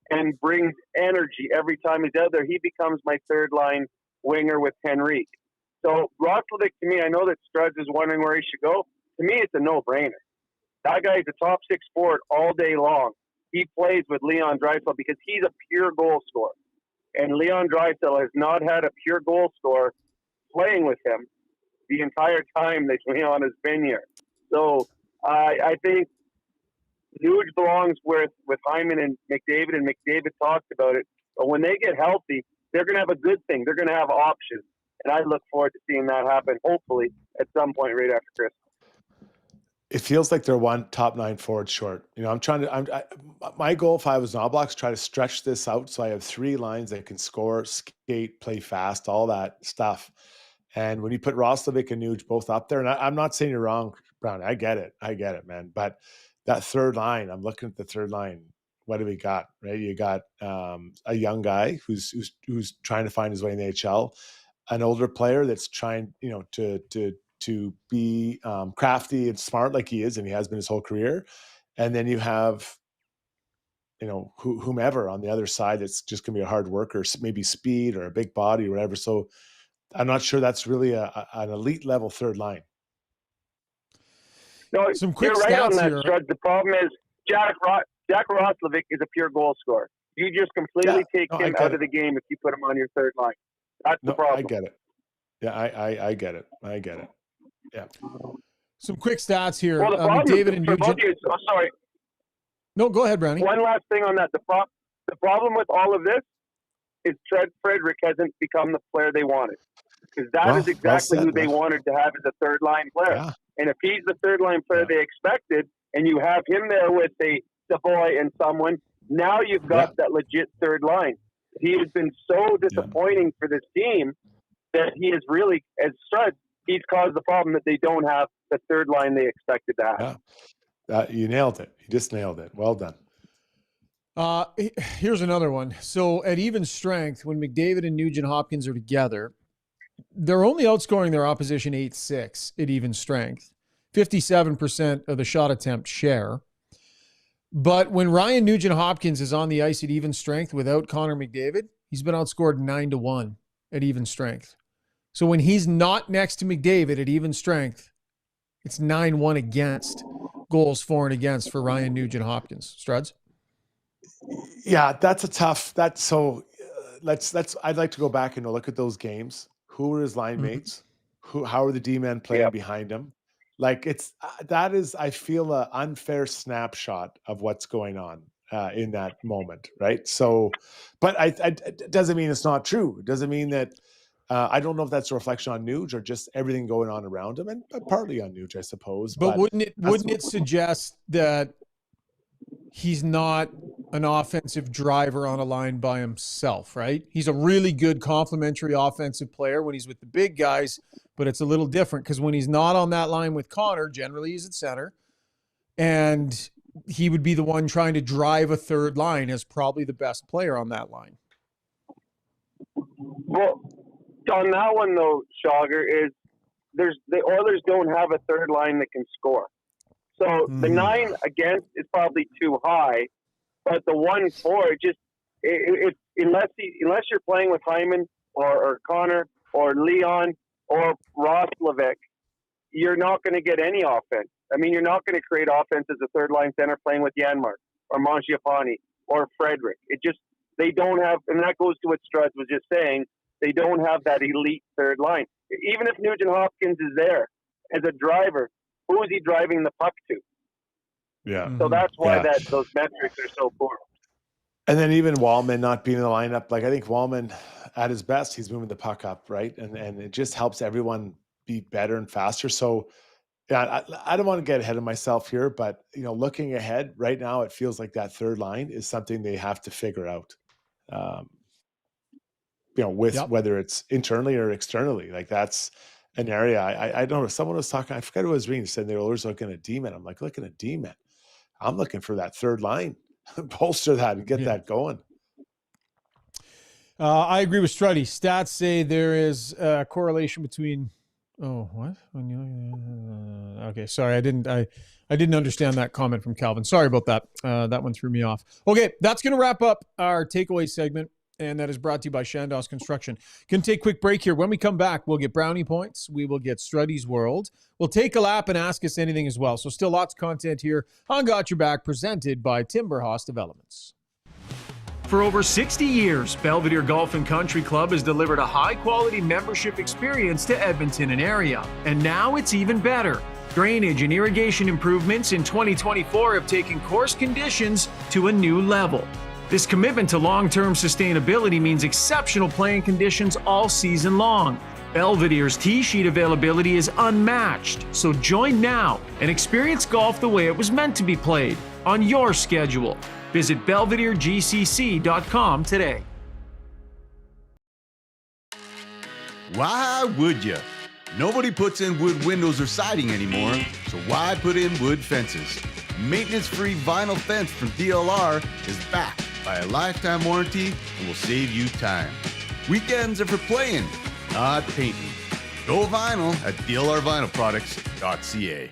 and brings energy every time he's out there. He becomes my third line winger with Henrique. So Roslovic, to me, I know that Struds is wondering where he should go. To me, it's a no-brainer. That guy's a top six forward all day long. He plays with Leon Draisaitl because he's a pure goal scorer. And Leon Draisaitl has not had a pure goal scorer playing with him the entire time that Leon has been here. So I think Nuge belongs with Hyman and McDavid, and McDavid talked about it. But when they get healthy, they're going to have a good thing. They're going to have options. And I look forward to seeing that happen, hopefully, at some point right after Christmas. It feels like they're one top nine forward short. My goal if I was Knobloch, try to stretch this out so I have three lines that can score, skate, play fast, all that stuff. And when you put Roslovic and Nuge both up there, and I'm not saying you're wrong, Brown. I get it, man. But that third line, I'm looking at the third line. What do we got? Right, you got a young guy who's trying to find his way in the HL, an older player that's trying, to be crafty and smart like he is, and he has been his whole career. And then you have, whomever on the other side that's just going to be a hard worker, maybe speed or a big body or whatever. So I'm not sure that's really an elite level third line. No, some quick you're right stats on that, here. Strud. The problem is Jack Roslovic is a pure goal scorer. You just completely take him out of the game if you put him on your third line. That's the problem. I get it. Yeah, I get it. Yeah. Some quick stats here. Well, the problem David and Nugent. Sorry. No, go ahead, Brownie. One last thing on that. The problem with all of this is Frederick hasn't become the player they wanted. Because that is exactly who they wanted to have as a third line player. Yeah. And if he's the third line player they expected, and you have him there with a Savoy and someone, now you've got that legit third line. He has been so disappointing for this team that he is really, as Strud, he's caused the problem that they don't have the third line they expected to have. Yeah. You nailed it. You just nailed it. Well done. Here's another one. So at even strength, when McDavid and Nugent Hopkins are together, they're only outscoring their opposition 8-6 at even strength, 57% of the shot attempt share. But when Ryan Nugent Hopkins is on the ice at even strength without Connor McDavid, he's been outscored 9-1 at even strength. So when he's not next to McDavid at even strength, it's 9-1 against, goals for and against for Ryan Nugent Hopkins. Struds? Yeah, that's a tough. That's so. Let's. I'd like to go back and look at those games. Who were his line mates? How are the D-men playing behind him? Like that is. I feel an unfair snapshot of what's going on in that moment, right? So, but it doesn't mean it's not true. It doesn't mean that. I don't know if that's a reflection on Nuge or just everything going on around him, and partly on Nuge, I suppose. But wouldn't it suggest that he's not an offensive driver on a line by himself, right? He's a really good complementary offensive player when he's with the big guys, but it's a little different because when he's not on that line with Connor, generally he's at center, and he would be the one trying to drive a third line as probably the best player on that line. Well, on that one though, Schauger, is the Oilers don't have a third line that can score. So the 9 against is probably too high, but the 1-4 unless you're playing with Hyman or Connor or Leon or Roslovic, you're not going to get any offense. I mean, you're not going to create offense as a third line center playing with Janmark or Mangiapane or Frederick. They don't have, and that goes to what Strud was just saying, they don't have that elite third line. Even if Nugent Hopkins is there as a driver, who is he driving the puck to? Yeah. So that's why those metrics are so poor. And then even Wallman not being in the lineup, like I think Wallman at his best, he's moving the puck up, right? And it just helps everyone be better and faster. So yeah, I don't want to get ahead of myself here, but looking ahead right now, it feels like that third line is something they have to figure out. Whether it's internally or externally, like that's an area I don't know. Someone was talking, I forgot who was reading, said the Oilers looking at D-men. I'm like, looking at D-men. I'm looking for that third line, bolster that and get that going. I agree with Struddy. Stats say there is a correlation between. Oh, what? Okay, sorry, I didn't understand that comment from Calvin. Sorry about that. That one threw me off. Okay, that's going to wrap up our takeaway segment, and that is brought to you by Shandos Construction. Can take a quick break here. When we come back, we'll get Brownie points. We will get Struddy's World. We'll take a lap and ask us anything as well. So still lots of content here on Got Your Back, presented by Timberhouse Developments. For over 60 years, Belvedere Golf and Country Club has delivered a high-quality membership experience to Edmonton and area. And now it's even better. Drainage and irrigation improvements in 2024 have taken course conditions to a new level. This commitment to long-term sustainability means exceptional playing conditions all season long. Belvedere's tee sheet availability is unmatched, so join now and experience golf the way it was meant to be played, on your schedule. Visit BelvedereGCC.com today. Why would you? Nobody puts in wood windows or siding anymore, so why put in wood fences? Maintenance-free vinyl fence from DLR is backed by a lifetime warranty and will save you time. Weekends are for playing, not painting. Go vinyl at DLRvinylproducts.ca.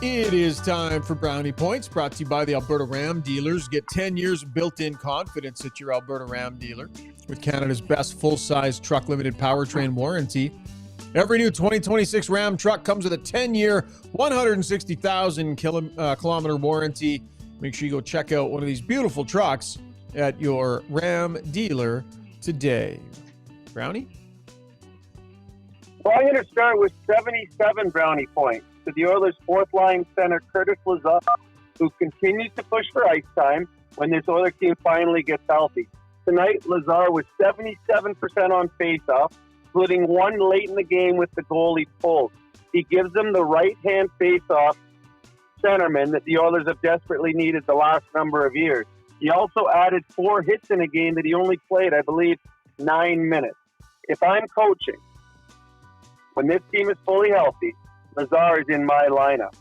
It is time for Brownie Points, brought to you by the Alberta Ram dealers. Get 10 years of built-in confidence at your Alberta Ram dealer with Canada's best full-size truck limited powertrain warranty. Every new 2026 Ram truck comes with a 10-year, 160,000 kilometer warranty. Make sure you go check out one of these beautiful trucks at your Ram dealer today. Brownie? Well, I'm going to start with 77 Brownie points to the Oilers' fourth-line center, Curtis Lazar, who continues to push for ice time when this Oilers team finally gets healthy. Tonight, Lazar was 77% on faceoff, including one late in the game with the goal he pulled. He gives them the right-hand faceoff centerman that the Oilers have desperately needed the last number of years. He also added 4 hits in a game that he only played, I believe, 9 minutes. If I'm coaching, when this team is fully healthy, Lazar is in my lineup.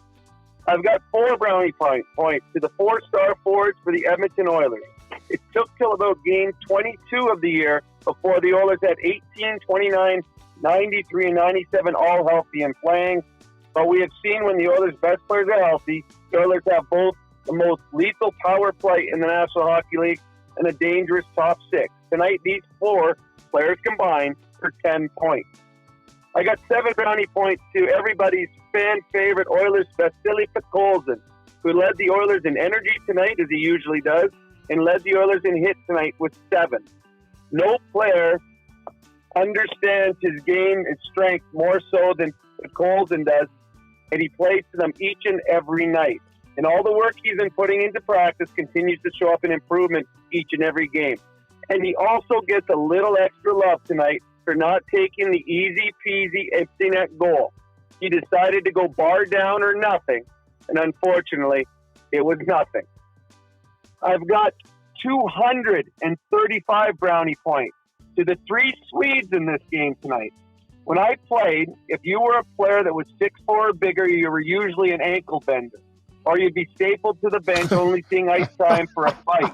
I've got 4 Brownie points to the 4-star forwards for the Edmonton Oilers. It took till about game 22 of the year before the Oilers had 18, 29, 93, and 97 all healthy and playing. But we have seen when the Oilers' best players are healthy, the Oilers have both the most lethal power play in the National Hockey League and a dangerous top 6. Tonight, these 4 players combined for 10 points. I got 7 Brownie points to everybody's fan favorite Oilers, Vasily Podkolzin, who led the Oilers in energy tonight, as he usually does, and led the Oilers in hits tonight with 7. No player understands his game and strength more so than Podkolzin does, and he plays to them each and every night. And all the work he's been putting into practice continues to show up in improvement each and every game. And he also gets a little extra love tonight for not taking the easy-peasy empty net goal. He decided to go bar down or nothing, and unfortunately, it was nothing. I've got 235 Brownie points to the 3 Swedes in this game tonight. When I played, if you were a player that was 6'4" or bigger, you were usually an ankle bender. or you'd be stapled to the bench, only seeing ice time for a fight.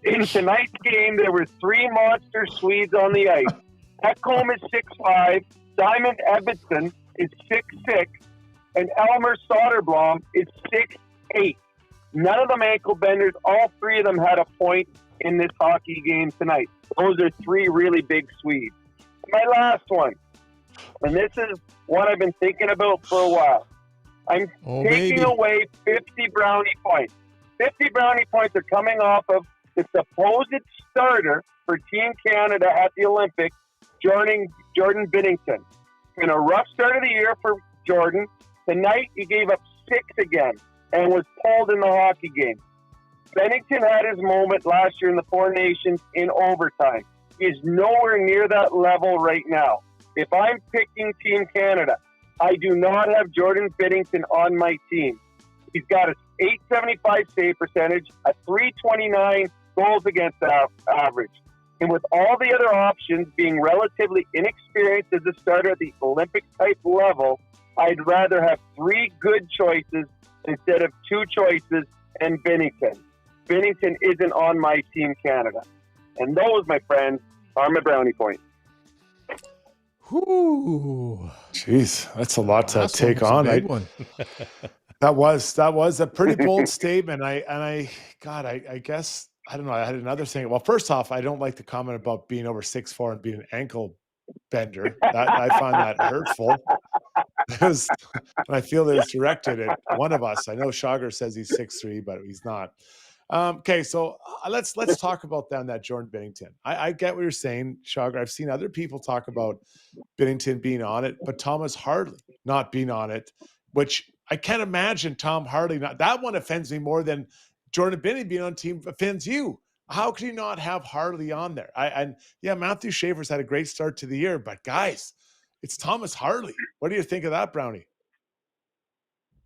In tonight's game, there were 3 monster Swedes on the ice. Ekholm is 6'5", Simon Edvinsson is 6'6", and Elmer Soderblom is 6'8". None of them ankle benders. All 3 of them had a point in this hockey game tonight. Those are 3 really big Swedes. My last one, and this is what I've been thinking about for a while. I'm taking away 50 Brownie points. 50 Brownie points are coming off of the supposed starter for Team Canada at the Olympics, Jordan Binnington. In a rough start of the year for Jordan, tonight he gave up 6 again and was pulled in the hockey game. Binnington had his moment last year in the Four Nations in overtime. He is nowhere near that level right now. If I'm picking Team Canada, I do not have Jordan Binnington on my team. He's got a .875 save percentage, a .329 goals against average. And with all the other options being relatively inexperienced as a starter at the Olympic-type level, I'd rather have 3 good choices instead of 2 choices and Binnington. Binnington isn't on my Team Canada. And those, my friends, are my brownie points. Whoo. Jeez, that's a lot to take on. That was a pretty bold statement. I guess, I don't know. I had another thing. Well, first off, I don't like the comment about being over 6'4" and being an ankle bender. I find that hurtful. Because I feel that it's directed at one of us. I know Shogger says he's 6'3", but he's not. Okay, so let's talk about that Jordan Binnington. I get what you're saying, Shogger. I've seen other people talk about Binnington being on it, but Thomas Harley not being on it, which I can't imagine Tom Harley not. That one offends me more than Jordan Binnington being on team offends you. How could you not have Harley on there? Matthew Schaefer's had a great start to the year, but guys, it's Thomas Harley. What do you think of that, Brownie?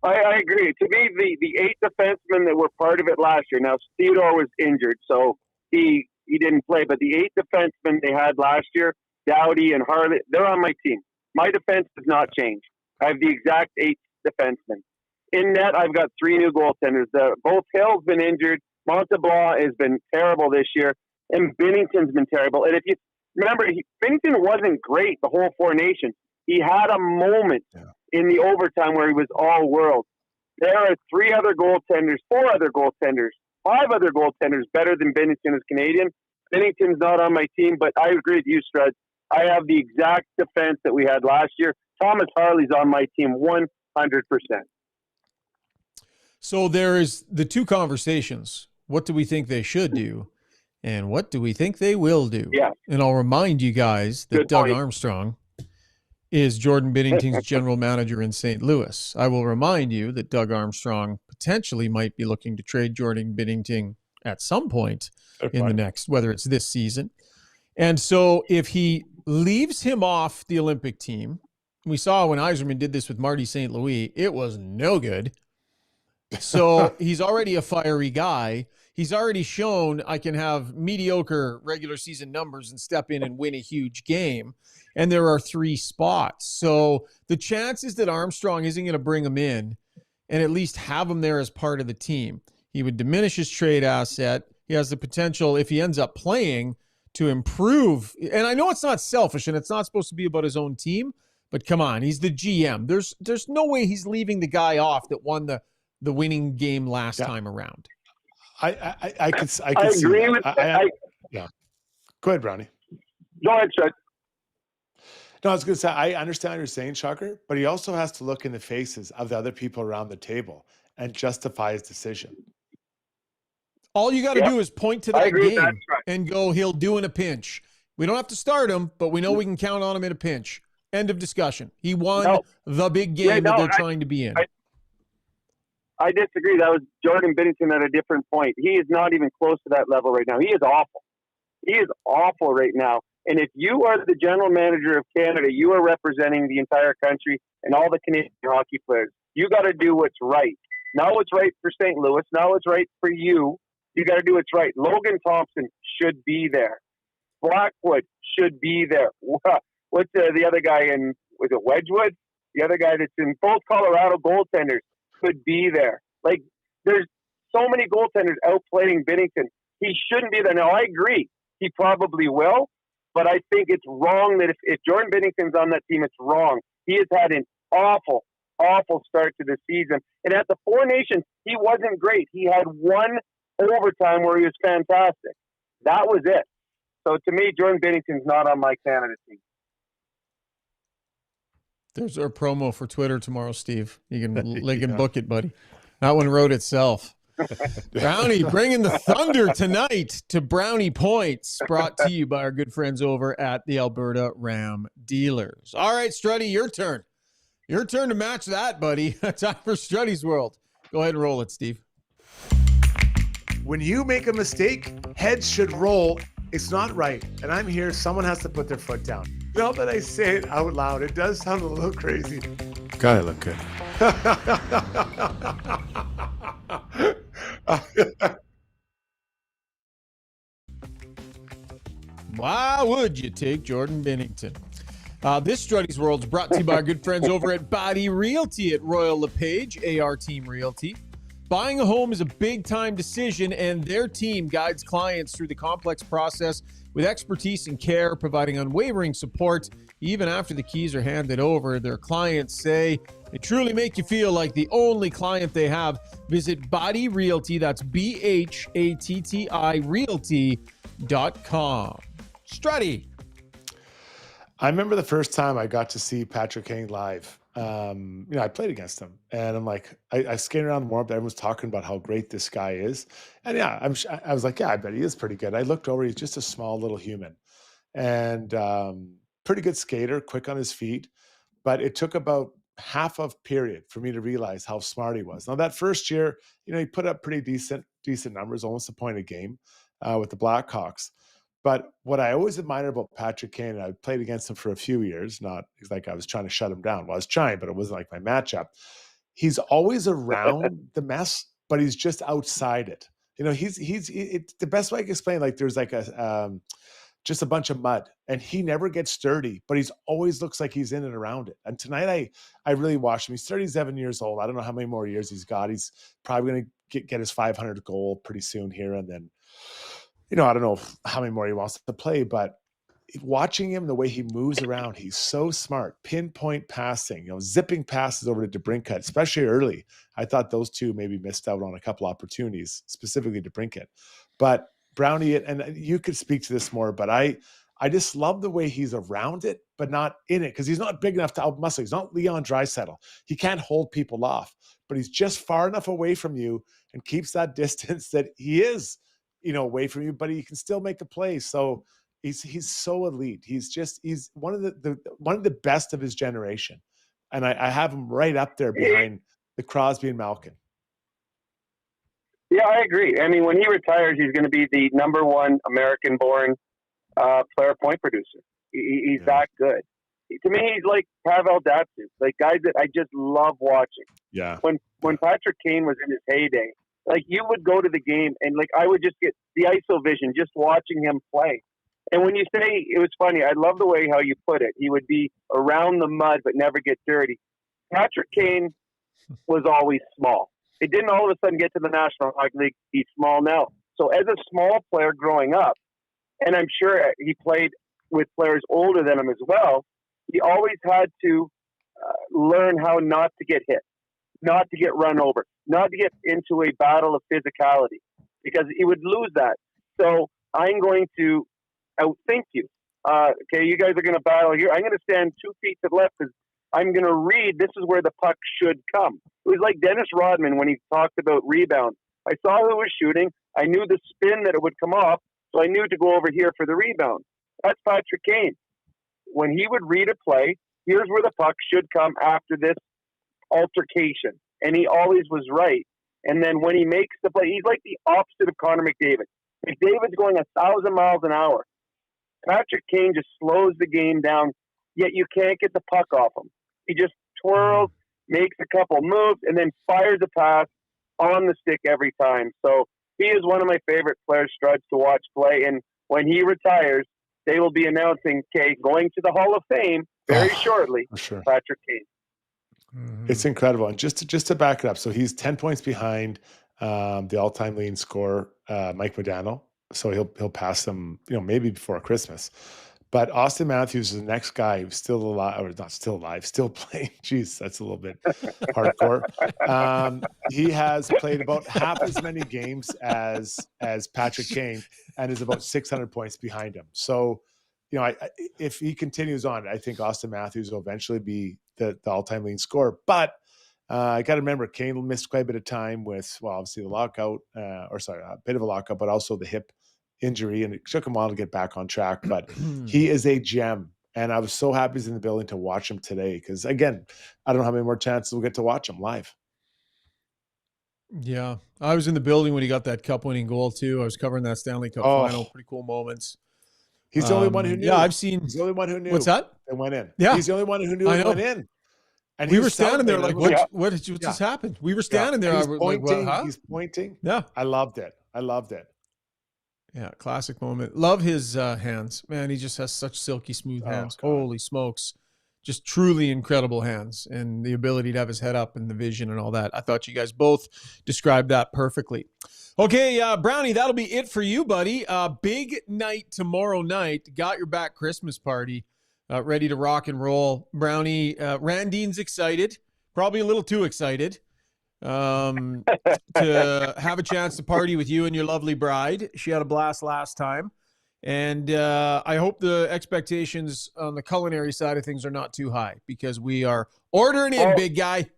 I agree. To me, the 8 defensemen that were part of it last year. Now, Theodore was injured, so he didn't play. But the 8 defensemen they had last year, Doughty and Harley, they're on my team. My defense does not change. I have the exact 8 defensemen. In net, I've got 3 new goaltenders. Both Hill's been injured. Monteblanc has been terrible this year, and Binnington's been terrible. And if you remember, Binnington wasn't great the whole Four Nations. He had a moment in the overtime where he was all world. There are 4 other goaltenders, 5 other goaltenders better than Binnington is Canadian. Binnington's not on my team, but I agree with you, Strud. I have the exact defense that we had last year. Thomas Harley's on my team 100%. So there's the 2 conversations. What do we think they should do? And what do we think they will do? Yeah. And I'll remind you guys that Doug Armstrong is Jordan Binnington's general manager in St. Louis. I will remind you that Doug Armstrong potentially might be looking to trade Jordan Binnington at some point in the next, whether it's this season. And so if he leaves him off the Olympic team, we saw when Yzerman did this with Marty St. Louis, it was no good. So he's already a fiery guy. He's already shown I can have mediocre regular season numbers and step in and win a huge game. And there are 3 spots. So the chances that Armstrong isn't going to bring him in and at least have him there as part of the team, he would diminish his trade asset. He has the potential, if he ends up playing, to improve. And I know it's not selfish and it's not supposed to be about his own team, but come on, he's the GM. There's no way he's leaving the guy off that won the winning game last time around. I could agree with that. Yeah. Go ahead, Brownie. Go ahead, Chuck. No, I was going to say, I understand what you're saying, Shocker, but he also has to look in the faces of the other people around the table and justify his decision. All you got to do is point to that game and go, he'll do in a pinch. We don't have to start him, but we know we can count on him in a pinch. End of discussion. He won the big game that they're trying to be in. I disagree. That was Jordan Binnington at a different point. He is not even close to that level right now. He is awful. He is awful right now. And if you are the general manager of Canada, you are representing the entire country and all the Canadian hockey players. You got to do what's right. Not what's right for St. Louis. Not what's right for you. You got to do what's right. Logan Thompson should be there. Blackwood should be there. What's the other guy in, was it Wedgwood? the other guy that's in both Colorado goaltenders, could be there. Like, there's so many goaltenders outplaying Binnington. He shouldn't be there. Now, I agree. He probably will, but I think it's wrong that if Jordan Binnington's on that team, it's wrong. He has had an awful start to the season. And at the Four Nations, he wasn't great. He had one overtime where he was fantastic. That was it. So to me, Jordan Binnington's not on my Canada team. There's our promo for Twitter tomorrow, Steve. You can book it, buddy. That one wrote itself. Brownie bringing the thunder tonight to Brownie Points, brought to you by our good friends over at the Alberta Ram Dealers. All right, Struddy, your turn. Your turn to match that, buddy. Time for Struddy's World. Go ahead and roll it, Steve. When you make a mistake, heads should roll. It's not right. And I'm here. Someone has to put their foot down. Now that I say it out loud, it does sound a little crazy. Gotta look good. Why would you take Jordan Binnington? This Struddy's World is brought to you by our good friends over at Body Realty at Royal LePage, AR Team Realty. Buying a home is a big-time decision, and their team guides clients through the complex process with expertise and care, providing unwavering support even after the keys are handed over. Their clients say they truly make you feel like the only client they have. Visit Body Realty, that's BHATTI Realty.com. Struddy. I remember the first time I got to see Patrick Kane live. I played against him, and I'm like, I skated around the warm-up. Everyone's talking about how great this guy is, and I was like, I bet he is pretty good. I looked over; he's just a small little human, and pretty good skater, quick on his feet. But it took about half of period for me to realize how smart he was. Now that first year, he put up pretty decent numbers, almost a point a game with the Blackhawks. But what I always admired about Patrick Kane, and I played against him for a few years, not like I was trying to shut him down. Well, I was trying, but it wasn't like my matchup. He's always around the mess, but he's just outside it. He's the best way I can explain. Like there's like just a bunch of mud, and he never gets dirty, but he's always looks like he's in and around it. And tonight, I really watched him. He's 37 years old. I don't know how many more years he's got. He's probably going to get his 500th goal pretty soon here, and then. I don't know how many more he wants to play, but watching him, the way he moves around, he's so smart. Pinpoint passing, zipping passes over to DeBrincat, especially early. I thought those two maybe missed out on a couple opportunities, specifically DeBrincat. But Brownie, and you could speak to this more, but I just love the way he's around it, but not in it, because he's not big enough to outmuscle. He's not Leon Draisaitl. He can't hold people off, but he's just far enough away from you and keeps that distance that he is away from you, but he can still make a play. So he's so elite. He's one of the best of his generation. And I have him right up there behind the Crosby and Malkin. Yeah, I agree. I mean, when he retires, he's going to be the number one American-born player point producer. He's that good. To me, he's like Pavel Datsyuk, like guys that I just love watching. Yeah. When Patrick Kane was in his heyday, like you would go to the game and like I would just get the ISO vision just watching him play. And when you say, it was funny, I love the way how you put it. He would be around the mud but never get dirty. Patrick Kane was always small. It didn't all of a sudden get to the National Hockey League. He's small now. So as a small player growing up, and I'm sure he played with players older than him as well, he always had to learn how not to get hit, not to get run over, not to get into a battle of physicality, because he would lose that. So I'm going to outthink you. Okay, you guys are going to battle here. I'm going to stand 2 feet to the left because I'm going to read this is where the puck should come. It was like Dennis Rodman when he talked about rebound. I saw who was shooting. I knew the spin that it would come off, so I knew to go over here for the rebound. That's Patrick Kane. When he would read a play, here's where the puck should come after this altercation. And he always was right. And then when he makes the play, he's like the opposite of Connor McDavid. McDavid's going 1,000 miles an hour. Patrick Kane just slows the game down, yet you can't get the puck off him. He just twirls, makes a couple moves, and then fires a pass on the stick every time. So he is one of my favorite players, Struds, to watch play. And when he retires, they will be announcing, going to the Hall of Fame very shortly, for sure. Patrick Kane. It's incredible. And just to back it up, so he's 10 points behind the all-time leading scorer, Mike Modano. So he'll pass him, maybe before Christmas. But Austin Matthews is the next guy who's still alive, or not still alive, still playing. Jeez, that's a little bit hardcore. He has played about half as many games as Patrick Kane, and is about 600 points behind him. So, if he continues on, I think Austin Matthews will eventually be the all-time leading scorer. But I got to remember, Kane missed quite a bit of time with, obviously the lockout, a bit of a lockout, but also the hip injury, and it took him a while to get back on track. But he is a gem, and I was so happy he's in the building to watch him today, because again, I don't know how many more chances we'll get to watch him live. Yeah, I was in the building when he got that cup-winning goal too. I was covering that Stanley Cup final. Pretty cool moments. He's the only one who knew. Yeah, I've seen. He's the only one who knew. What's that? It went in. Yeah, he's the only one who knew it went in. And we were standing there like, what just happened? We were standing there. He's pointing. Like, he's pointing. Yeah, I loved it. Yeah, classic moment. Love his hands. Man, he just has such silky smooth hands. God. Holy smokes. Just truly incredible hands, and the ability to have his head up and the vision and all that. I thought you guys both described that perfectly. Okay, Brownie, that'll be it for you, buddy. Big night tomorrow night. Got Your Back Christmas party ready to rock and roll. Brownie, Randine's excited. Probably a little too excited. To have a chance to party with you and your lovely bride. She had a blast last time. And I hope the expectations on the culinary side of things are not too high, because we are ordering in, big guy.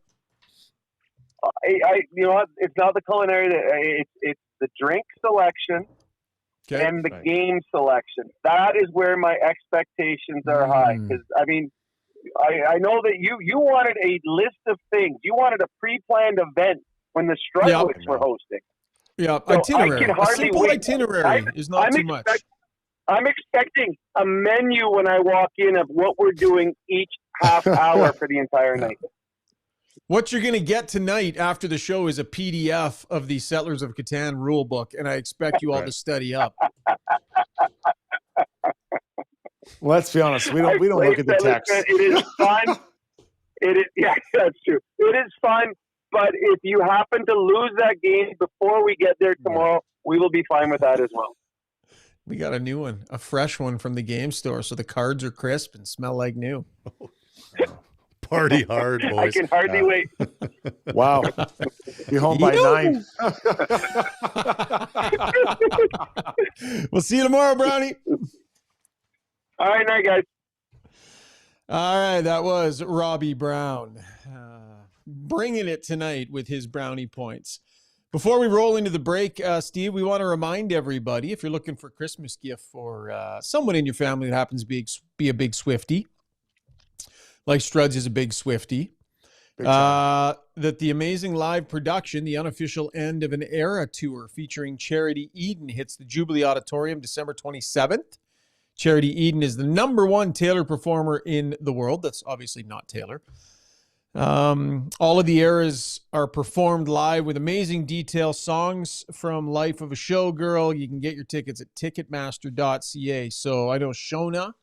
It's not the culinary. It's the drink selection and the game selection. That is where my expectations are high. Because, I know that you wanted a list of things. You wanted a pre-planned event when the Strudwicks were hosting. Yeah, so itinerary. A simple itinerary is not too much. I'm expecting a menu when I walk in of what we're doing each half hour for the entire night. What you're going to get tonight after the show is a PDF of the Settlers of Catan rule book, and I expect you all to study up. Let's be honest. We don't look at the text. It is fun. That's true. It is fun, but if you happen to lose that game before we get there tomorrow, we will be fine with that as well. We got a new one, a fresh one from the game store, so the cards are crisp and smell like new. Party hard, boys. I can hardly wait. Wow. Be home by 9. We'll see you tomorrow, Brownie. All right, night, guys. All right, that was Robbie Brown. Bringing it tonight with his Brownie points. Before we roll into the break, Steve, we want to remind everybody, if you're looking for a Christmas gift for someone in your family that happens to be a big Swiftie, like Struds is a big Swiftie, that the amazing live production, the unofficial end of an era tour featuring Charity Eden, hits the Jubilee Auditorium December 27th. Charity Eden is the #1 Taylor performer in the world. That's obviously not Taylor. All of the eras are performed live with amazing detail, songs from Life of a Showgirl. You can get your tickets at ticketmaster.ca. So I know Shona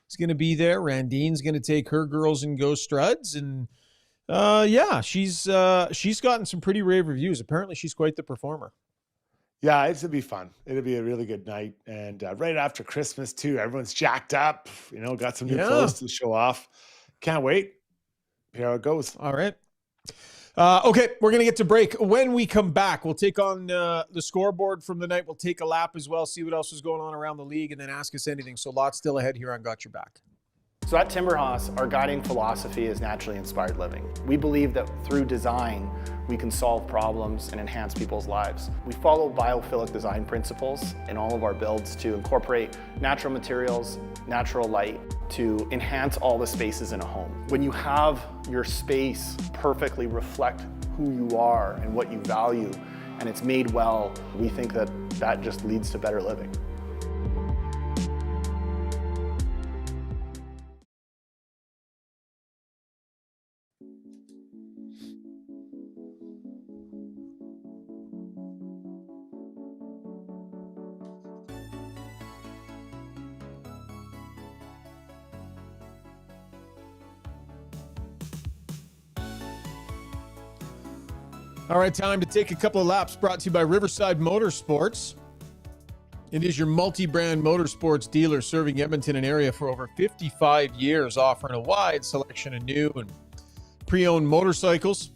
is going to be there. Randine's going to take her girls and go Struds. And she's gotten some pretty rave reviews. Apparently she's quite the performer. Yeah, it's going to be fun. It'll be a really good night. And right after Christmas too, everyone's jacked up, got some new clothes to show off. Can't wait. Here it goes. All right. Okay, we're going to get to break. When we come back, we'll take on the scoreboard from the night. We'll take a lap as well, see what else is going on around the league, and then ask us anything. So lots still ahead here on Got Your Back. So at Timberhouse, our guiding philosophy is naturally inspired living. We believe that through design, we can solve problems and enhance people's lives. We follow biophilic design principles in all of our builds to incorporate natural materials, natural light, to enhance all the spaces in a home. When you have your space perfectly reflect who you are and what you value, and it's made well, we think that that just leads to better living. All right, time to take a couple of laps, brought to you by Riverside Motorsports. It is your multi-brand motorsports dealer serving Edmonton and area for over 55 years, offering a wide selection of new and pre-owned motorcycles,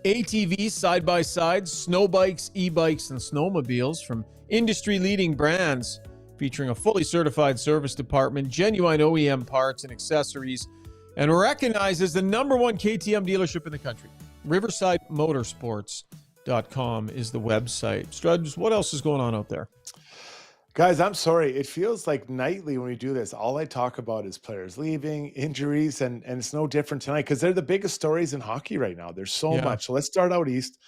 ATVs, side-by-sides, snow bikes, e-bikes, and snowmobiles from industry-leading brands, featuring a fully certified service department, genuine OEM parts and accessories, and recognized as the #1 KTM dealership in the country. RiversideMotorsports.com is the website. Struds, what else is going on out there? Guys, I'm sorry. It feels like nightly when we do this, all I talk about is players leaving, injuries, and it's no different tonight because they're the biggest stories in hockey right now. There's so much. So let's start out east.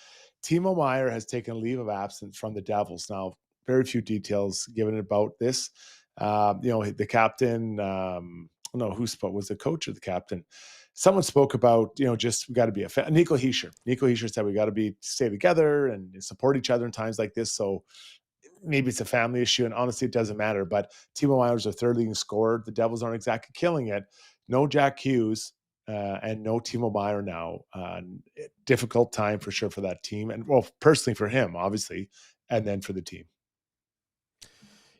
Timo Meier has taken a leave of absence from the Devils. Now, very few details given about this. The captain, who spoke? Was the coach or the captain? Someone spoke about, just we got to be a Nico Hischier. Nico Hischier said we got to stay together and support each other in times like this. So maybe it's a family issue, and honestly, it doesn't matter. But Timo Meier's a third leading scorer. The Devils aren't exactly killing it. No Jack Hughes and no Timo Meier now. Difficult time for sure for that team, and well, personally for him, obviously, and then for the team.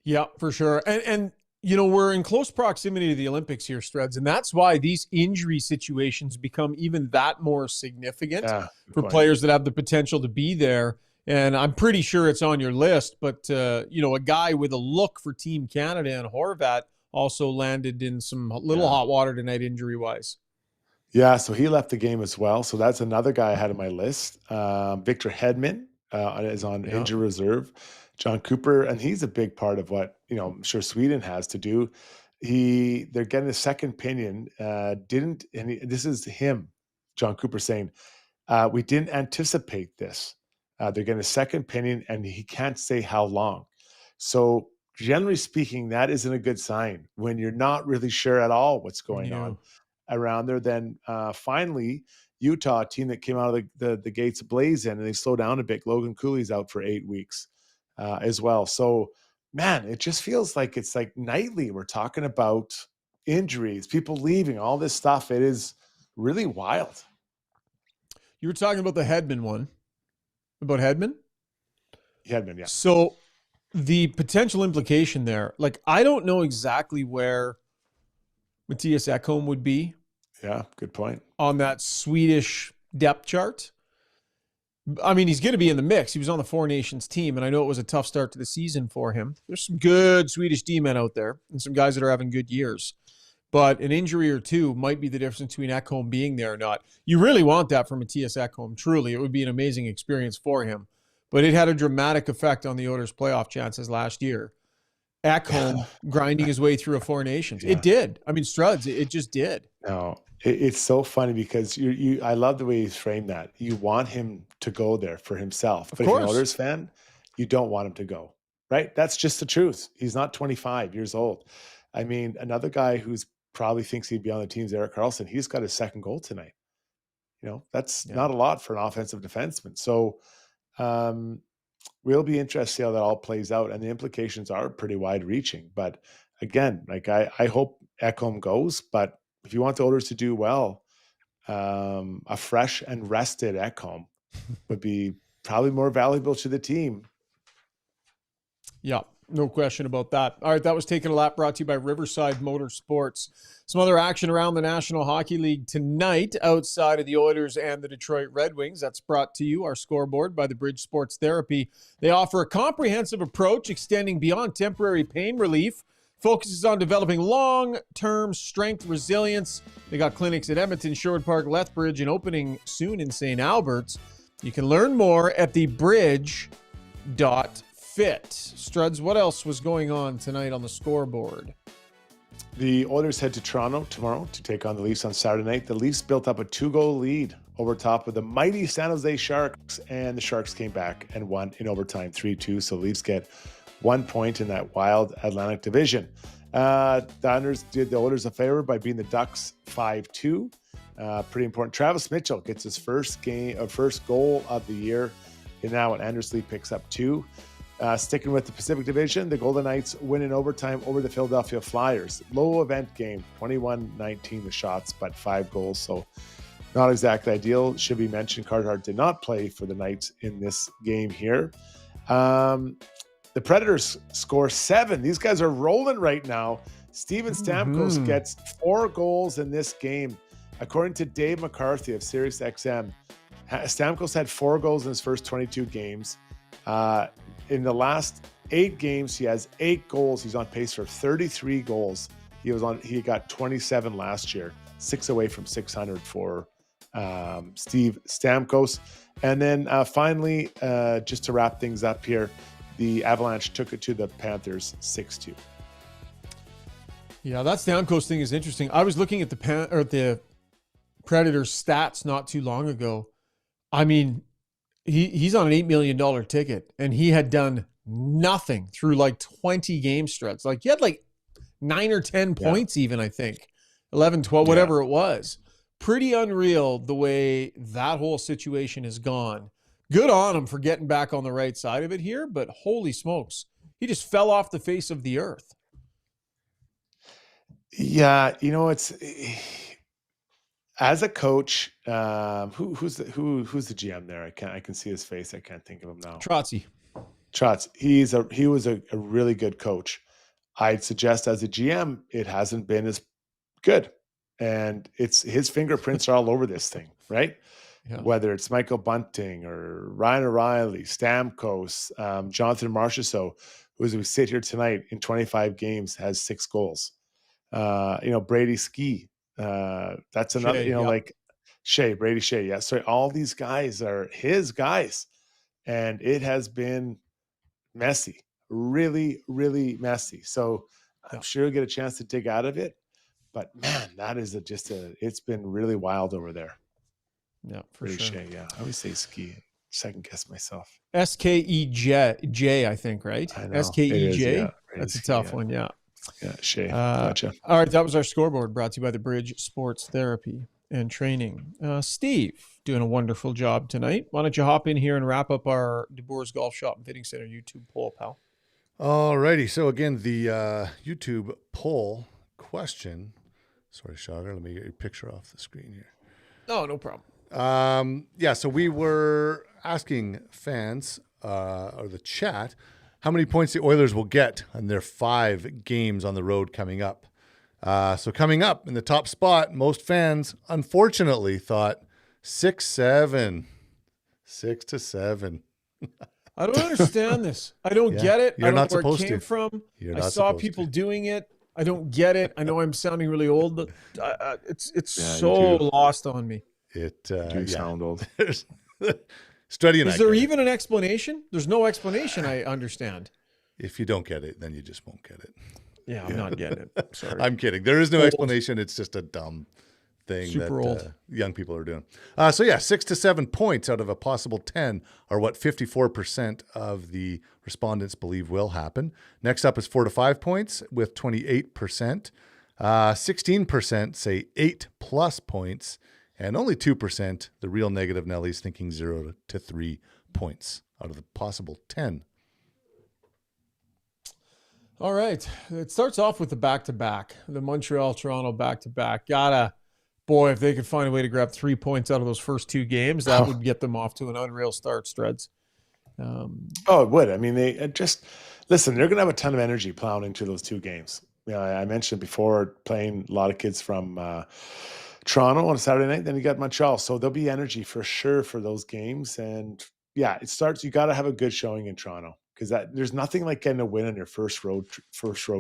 Yeah, for sure. And we're in close proximity to the Olympics here, Struds, and that's why these injury situations become even that more significant for players that have the potential to be there. And I'm pretty sure it's on your list, but, a guy with a look for Team Canada and Horvat also landed in some little hot water tonight injury-wise. Yeah, so he left the game as well. So that's another guy I had on my list. Victor Hedman is on injury reserve. John Cooper, and he's a big part of what, I'm sure Sweden has to do. They're getting a second opinion. This is him, John Cooper, saying, we didn't anticipate this. They're getting a second opinion, and he can't say how long. So generally speaking, that isn't a good sign when you're not really sure at all what's going on around there. Then finally, Utah, a team that came out of the gates blazing, and they slowed down a bit. Logan Cooley's out for 8 weeks as well. So, man, it just feels like it's like nightly we're talking about injuries, people leaving, all this stuff. It is really wild. You were talking about the Hedman one. About Hedman? Hedman, yeah. So the potential implication there, I don't know exactly where Mattias Ekholm would be. Yeah, good point. On that Swedish depth chart. I mean, he's going to be in the mix. He was on the Four Nations team, and I know it was a tough start to the season for him. There's some good Swedish D-men out there and some guys that are having good years. But an injury or two might be the difference between Ekholm being there or not. You really want that for Mattias Ekholm, truly. It would be an amazing experience for him. But it had a dramatic effect on the Oilers' playoff chances last year. Ekholm grinding his way through a Four Nations. Yeah. It did. I mean, Struds, it just did. No, it's so funny because I love the way he's framed that. You want him to go there for himself. But if you're an Oilers fan, you don't want him to go, right? That's just the truth. He's not 25 years old. I mean, another guy who's probably thinks he'd be on the team's Erik Karlsson. He's got his second goal tonight. That's not a lot for an offensive defenseman. So we'll be interested to see how that all plays out. And the implications are pretty wide reaching. But again, I hope Ekholm goes. But if you want the Oilers to do well, a fresh and rested Ekholm would be probably more valuable to the team. Yeah. No question about that. All right, that was Taking a Lap, brought to you by Riverside Motorsports. Some other action around the National Hockey League tonight outside of the Oilers and the Detroit Red Wings. That's brought to you, our Scoreboard, by the Bridge Sports Therapy. They offer a comprehensive approach extending beyond temporary pain relief. Focuses on developing long-term strength resilience. They got clinics at Edmonton, Sherwood Park, Lethbridge, and opening soon in St. Albert's. You can learn more at thebridge.fit. Struds, what else was going on tonight on the Scoreboard? The Oilers head to Toronto tomorrow to take on the Leafs on Saturday night. The Leafs built up a 2-goal lead over top of the mighty San Jose Sharks, and the Sharks came back and won in overtime 3-2. So the Leafs get 1 point in that wild Atlantic division. The Oilers did the Oilers a favor by beating the Ducks 5-2. Pretty important. Travis Mitchell gets his first goal of the year. And now Anders Lee picks up 2. Sticking with the Pacific Division, the Golden Knights win in overtime over the Philadelphia Flyers. Low event game, 21-19 the shots, but 5 goals. So not exactly ideal. Should be mentioned, Carter did not play for the Knights in this game here. The Predators score 7. These guys are rolling right now. Steven Stamkos gets 4 goals in this game. According to Dave McCarthy of SiriusXM, Stamkos had 4 goals in his first 22 games. In the last 8 games, he has 8 goals. He's on pace for 33 goals. He got 27 last year, 6 away from 600 for Steve Stamkos. And then finally, just to wrap things up here, the Avalanche took it to the Panthers 6-2. Yeah, that Stamkos thing is interesting. I was looking at the Predators stats not too long ago. I mean, he's on an $8 million ticket, and he had done nothing through like 20 game stretches. Like he had like 9 or 10 points even, I think. 11, 12, whatever it was. Pretty unreal the way that whole situation has gone. Good on him for getting back on the right side of it here, but holy smokes. He just fell off the face of the earth. Yeah, it's as a coach, who's the GM there? I can see his face. I can't think of him now. Trotzy. He was a really good coach. I'd suggest as a GM, it hasn't been as good. And it's his fingerprints are all over this thing, right? Yeah. Whether it's Michael Bunting or Ryan O'Reilly, Stamkos, Jonathan Marchessault, who as we sit here tonight in 25 games has 6 goals. Brady Ski. That's another, Shea, like Brady Shea. Yeah. So all these guys are his guys. And it has been messy, really, really messy. So I'm sure you'll get a chance to dig out of it. But man, that is it's been really wild over there. Yeah, for sure. Shea, yeah. I always say Ski. Second guess myself. SKEJ, I think, right? I know. SKEJ. Yeah. That's a tough one, yeah. Yeah, Shea. Gotcha. All right, that was our scoreboard brought to you by the Bridge Sports Therapy and Training. Steve, doing a wonderful job tonight. Why don't you hop in here and wrap up our DeBoer's Golf Shop and Fitting Center YouTube poll, pal? All righty. So again, the YouTube poll question. Sorry, Shogger. Let me get your picture off the screen here. No problem. So we were asking fans or the chat how many points the Oilers will get on their 5 games on the road coming up. So coming up in the top spot, most fans unfortunately thought 6-7. 6-7. I don't understand this. I don't get it. You're I don't not know where supposed it came to. from. You're I not saw supposed people to. doing it. I don't get it. I know I'm sounding really old, but it's so lost on me. You sound old. Struddy and Is I there get it. even an explanation? There's no explanation, I understand. If you don't get it, then you just won't get it. Yeah, I'm not getting it. Sorry. I'm kidding. There is no explanation. It's just a dumb thing Super that old. Young people are doing. 6 to 7 points out of a possible 10 are what 54% of the respondents believe will happen. Next up is 4 to 5 points with 28%. 16% say 8+ points, and only 2%, the real negative Nellies, thinking 0 to 3 points out of the possible 10. All right. It starts off with the back-to-back, the Montreal-Toronto back-to-back. Boy, if they could find a way to grab 3 points out of those first 2 games, that would get them off to an unreal start, Struds. It would. I mean, they're going to have a ton of energy plowing into those 2 games. I mentioned before playing a lot of kids from Toronto on a Saturday night, then you got Montreal. So there'll be energy for sure for those games. And yeah, you got to have a good showing in Toronto because there's nothing like getting a win on your first road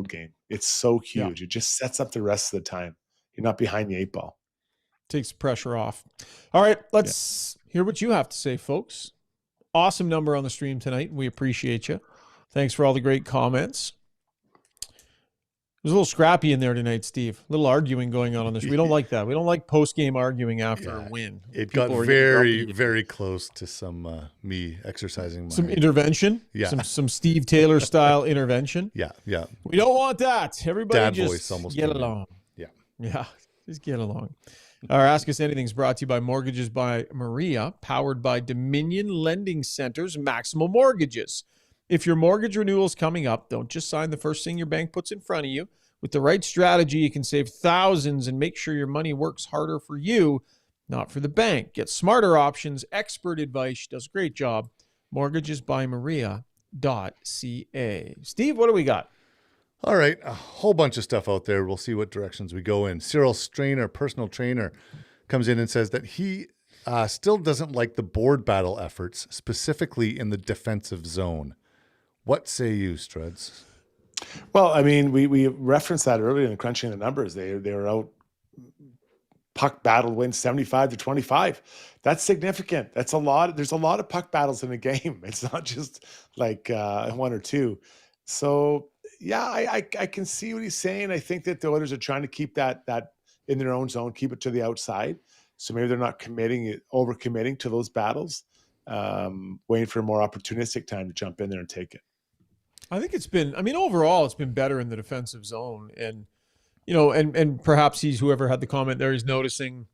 game. It's so huge. It just sets up the rest of the time. You're not behind the 8 ball. Takes the pressure off. All right, let's hear what you have to say, folks. Awesome number on the stream tonight. We appreciate you. Thanks for all the great comments. There's a little scrappy in there tonight, Steve. A little arguing going on this. We don't like that. We don't like post-game arguing after a win. It got very, very close to some me exercising some intervention. Yeah. Some Steve Taylor style intervention. Yeah. We don't want that. Everybody Dad just voice almost get came in. along. Yeah. Just get along. Our Ask Us Anything is brought to you by Mortgages by Maria, powered by Dominion Lending Center's Maximum Mortgages. If your mortgage renewal is coming up, don't just sign the first thing your bank puts in front of you. With the right strategy, you can save thousands and make sure your money works harder for you not for the bank. Get smarter options, expert advice. She does a great job. mortgagesbymaria.ca. Steve, what do we got? All right, a whole bunch of stuff out there. We'll see what directions we go in. Cyril Strainer, personal trainer, comes in and says that he still doesn't like the board battle efforts, specifically in the defensive zone. What say you, Struds? Well, I mean, we referenced that earlier in crunching the numbers. They were out puck battle wins 75-25. That's significant. That's a lot. There's a lot of puck battles in a game. It's not just like one or two. So yeah, I can see what he's saying. I think that the Oilers are trying to keep that in their own zone, keep it to the outside. So maybe they're not overcommitting to those battles, waiting for a more opportunistic time to jump in there and take it. I think overall it's been better in the defensive zone. And, and perhaps whoever had the comment there is noticing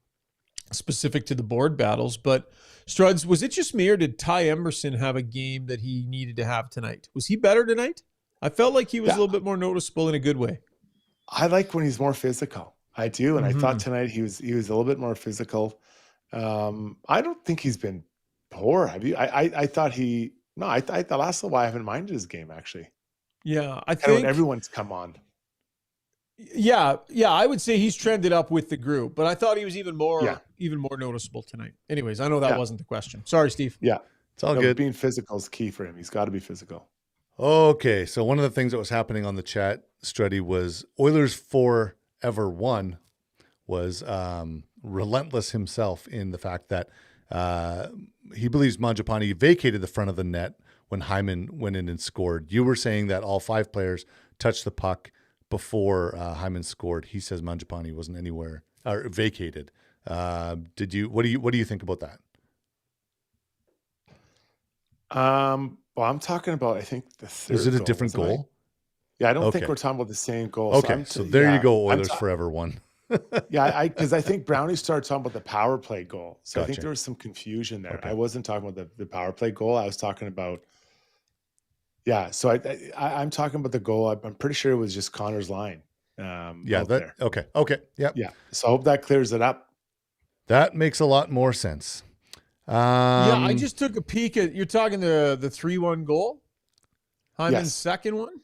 specific to the board battles. But Struds, was it just me or did Ty Emberson have a game that he needed to have tonight? Was he better tonight? I felt like he was a little bit more noticeable in a good way. I like when he's more physical. I do. And I thought tonight he was a little bit more physical. I don't think he's been poor. Have you? I thought the last little while I haven't minded his game actually. Yeah. I think when think everyone's come on. Yeah. I would say he's trended up with the group, but I thought he was even more noticeable tonight. Anyways, I know that wasn't the question. Sorry, Steve. Yeah. It's all good. Being physical is key for him. He's got to be physical. Okay, so one of the things that was happening on the chat, Struddy, was Oilers Forever One was relentless himself in the fact that he believes Mangiapane vacated the front of the net when Hyman went in and scored. You were saying that all 5 players touched the puck before Hyman scored. He says Mangiapane wasn't anywhere or vacated. What do you think about that? Well, I'm talking about, I think the third. Is it a different goal? Yeah, I don't think we're talking about the same goal. Okay, so there you go, Oilers Forever One. Yeah, because I think Brownie started talking about the power play goal. So Gotcha. I think there was some confusion there. Okay. I wasn't talking about the power play goal. I was talking about, so I'm talking about the goal. I'm pretty sure it was just Connor's line. Okay. Yep. Yeah. So I hope that clears it up. That makes a lot more sense. I just took a peek at, you're talking the 3-1 goal? Hyman's second one?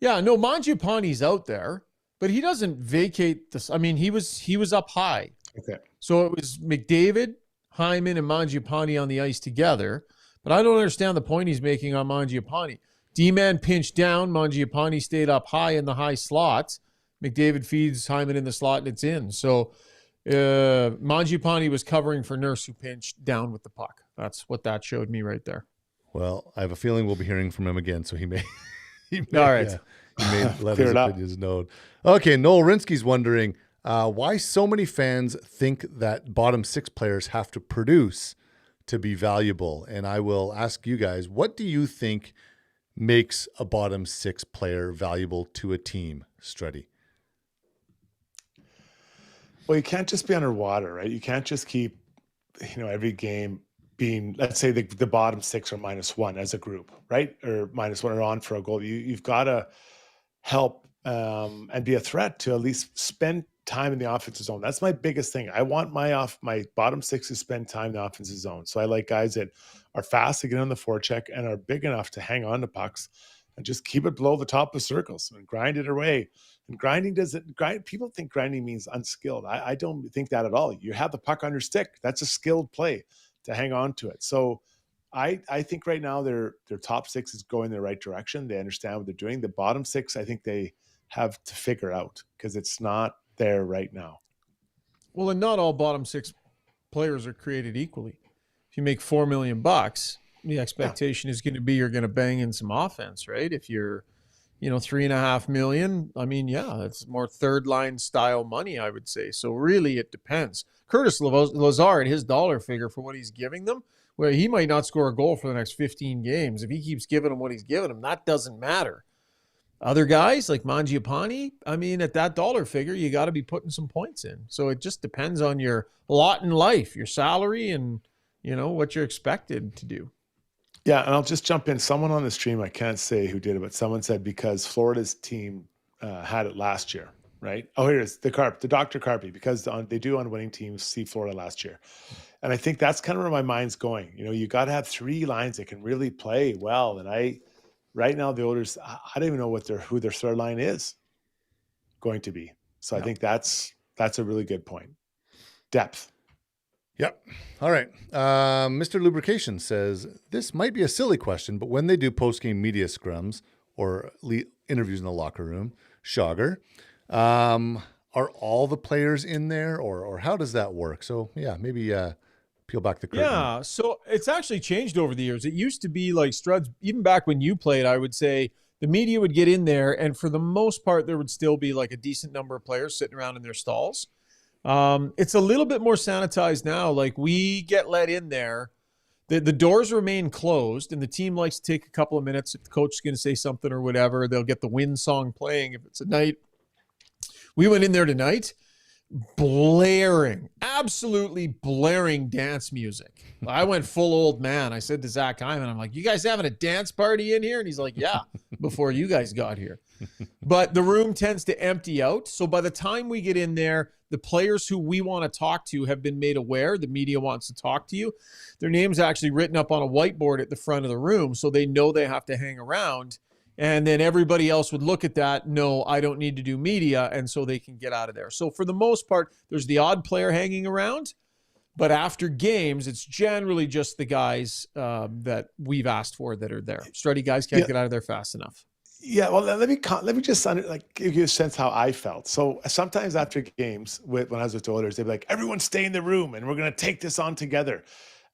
Yeah, no, Mangiapane's out there, but he doesn't vacate this. I mean, he was up high. Okay. So it was McDavid, Hyman, and Mangiapane on the ice together. But I don't understand the point he's making on Mangiapane. D-man pinched down, Mangiapane stayed up high in the high slots. McDavid feeds Hyman in the slot and it's in. So Mangiapane was covering for Nurse, who pinched down with the puck. That's what that showed me right there. Well, I have a feeling we'll be hearing from him again, so he may all right. He may let his opinions known. Okay, Noel Rinsky's wondering why so many fans think that bottom 6 players have to produce to be valuable. And I will ask you guys, what do you think makes a bottom 6 player valuable to a team, Struddy? Well, you can't just be underwater, right? You can't just keep, every game being, let's say the bottom 6 or -1 as a group, right? Or -1 or on for a goal. You've got to help and be a threat to at least spend time in the offensive zone. That's my biggest thing. I want my bottom 6 to spend time in the offensive zone. So I like guys that are fast to get on the forecheck and are big enough to hang on to pucks and just keep it below the top of circles and grind it away. And grinding people think grinding means unskilled. I don't think that at all. You have the puck on your stick. That's a skilled play to hang on to it. So I think right now their top 6 is going in the right direction. They understand what they're doing. The bottom 6, I think they have to figure out because it's not there right now. Well, and not all bottom 6 players are created equally. If you make $4 million, the expectation is going to be you're going to bang in some offense, right? If you're, $3.5 million, I mean, that's more third line style money, I would say. So really it depends. Curtis Lazard, his dollar figure for what he's giving them, where he might not score a goal for the next 15 games. If he keeps giving them what he's giving them, that doesn't matter. Other guys like Mangiapane, I mean, at that dollar figure, you got to be putting some points in. So it just depends on your lot in life, your salary, and, what you're expected to do. Yeah, and I'll just jump in. Someone on the stream, I can't say who did it, but someone said because Florida's team had it last year. right? Oh, here it is, the Dr. Carpy, because they do on winning teams see Florida last year. And I think that's kind of where my mind's going. You got to have 3 lines that can really play well. And right now, the Oilers, I don't even know who their third line is going to be. So I think that's a really good point. Depth. Yep. All right. Mr. Lubrication says, this might be a silly question, but when they do post-game media scrums or interviews in the locker room, Shogger, are all the players in there or how does that work? So, yeah, maybe peel back the curtain. Yeah, so it's actually changed over the years. It used to be like Struds, even back when you played, I would say the media would get in there, and for the most part, there would still be like a decent number of players sitting around in their stalls. It's a little bit more sanitized now. Like we get let in there. The doors remain closed, and the team likes to take a couple of minutes. If the coach is going to say something or whatever, they'll get the win song playing. If it's a night, we went in there tonight, absolutely blaring dance music. I went full old man. I said to Zach Hyman, I'm like, you guys having a dance party in here? And he's like, yeah, before you guys got here. But the room tends to empty out. So by the time we get in there, the players who we want to talk to have been made aware. The media wants to talk to you. Their name's actually written up on a whiteboard at the front of the room, so they know they have to hang around. And then everybody else would look at that. No, I don't need to do media. And so they can get out of there. So for the most part, there's the odd player hanging around. But after games, it's generally just the guys that we've asked for that are there. Struddy guys can't get out of there fast enough. Yeah, well, let me just give you a sense how I felt. So sometimes after games, when I was with the Oilers, they'd be like, everyone stay in the room and we're going to take this on together.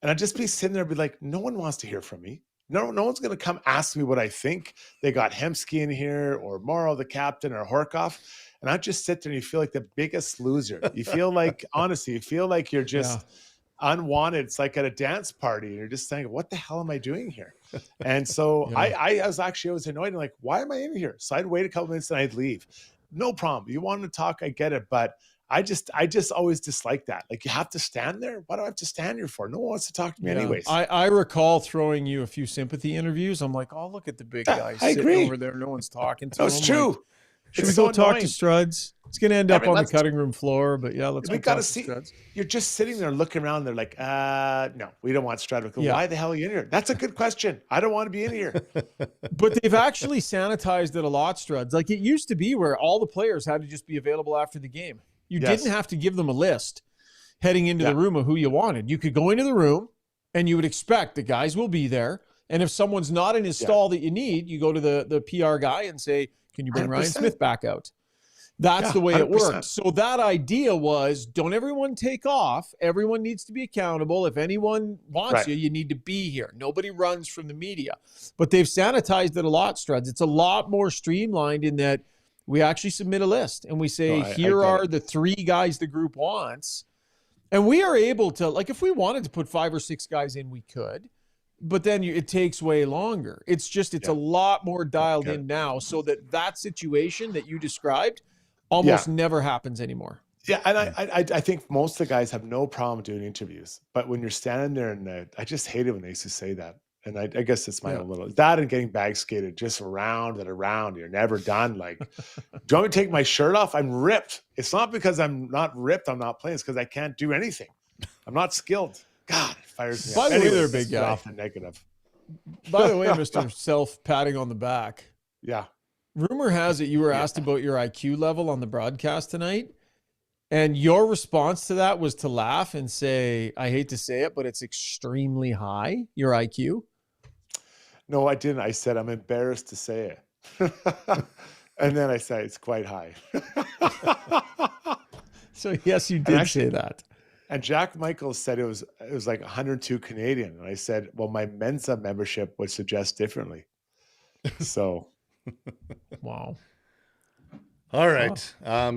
And I'd just be sitting there and be like, no one wants to hear from me. No one's going to come ask me what I think. They got Hemsky in here or Morrow, the captain, or Horkoff. And I just sit there and you feel like the biggest loser. You feel like, honestly, you feel like you're just unwanted. It's like at a dance party. And you're just saying, what the hell am I doing here? And so I was annoyed and like, why am I in here? So I'd wait a couple minutes and I'd leave. No problem. You want to talk, I get it. But I just always dislike that. Like, you have to stand there. What do I have to stand here for? No one wants to talk to me anyways. I recall throwing you a few sympathy interviews. I'm like, oh, look at the big guy sitting over there. No one's talking to him. That's true. Like, should we go talk to Struds? It's going to end up on the cutting room floor, but yeah, let's go talk to Struds. You're just sitting there looking around. They're like, no, we don't want Strudwick. Why the hell are you in here? That's a good question. I don't want to be in here. But they've actually sanitized it a lot, Struds. Like it used to be where all the players had to just be available after the game. You didn't have to give them a list heading into the room of who you wanted. You could go into the room and you would expect the guys will be there. And if someone's not in his stall that you need, you go to the PR guy and say, can you bring 100%. Ryan Smith back out? That's the way 100%. It worked. So that idea was, don't everyone take off. Everyone needs to be accountable. If anyone wants you, you need to be here. Nobody runs from the media. But they've sanitized it a lot, Struds. It's a lot more streamlined in that we actually submit a list and we say, here are the 3 guys the group wants. And we are able to, like, if we wanted to put 5 or 6 guys in, we could. But then it takes way longer. It's just, it's a lot more dialed in now so that situation that you described almost never happens anymore. Yeah, and I think most of the guys have no problem doing interviews. But when you're standing there and I just hate it when they used to say that. And I guess it's my own little, that and getting bag skated just around and around. You're never done. Like, do you want me to take my shirt off? I'm ripped. It's not because I'm not ripped, I'm not playing. It's because I can't do anything. I'm not skilled. God, it fires me. By the way, they're big guy. Off the negative. By the way, Mr. Self-patting on the back. Yeah. Rumor has it you were asked about your IQ level on the broadcast tonight. And your response to that was to laugh and say, I hate to say it, but it's extremely high, your IQ. No, I didn't. I said, I'm embarrassed to say it. And then I said, it's quite high. So yes, you did say that. And Jack Michaels said it was like 102 Canadian. And I said, well, my Mensa membership would suggest differently. So. Wow. All right.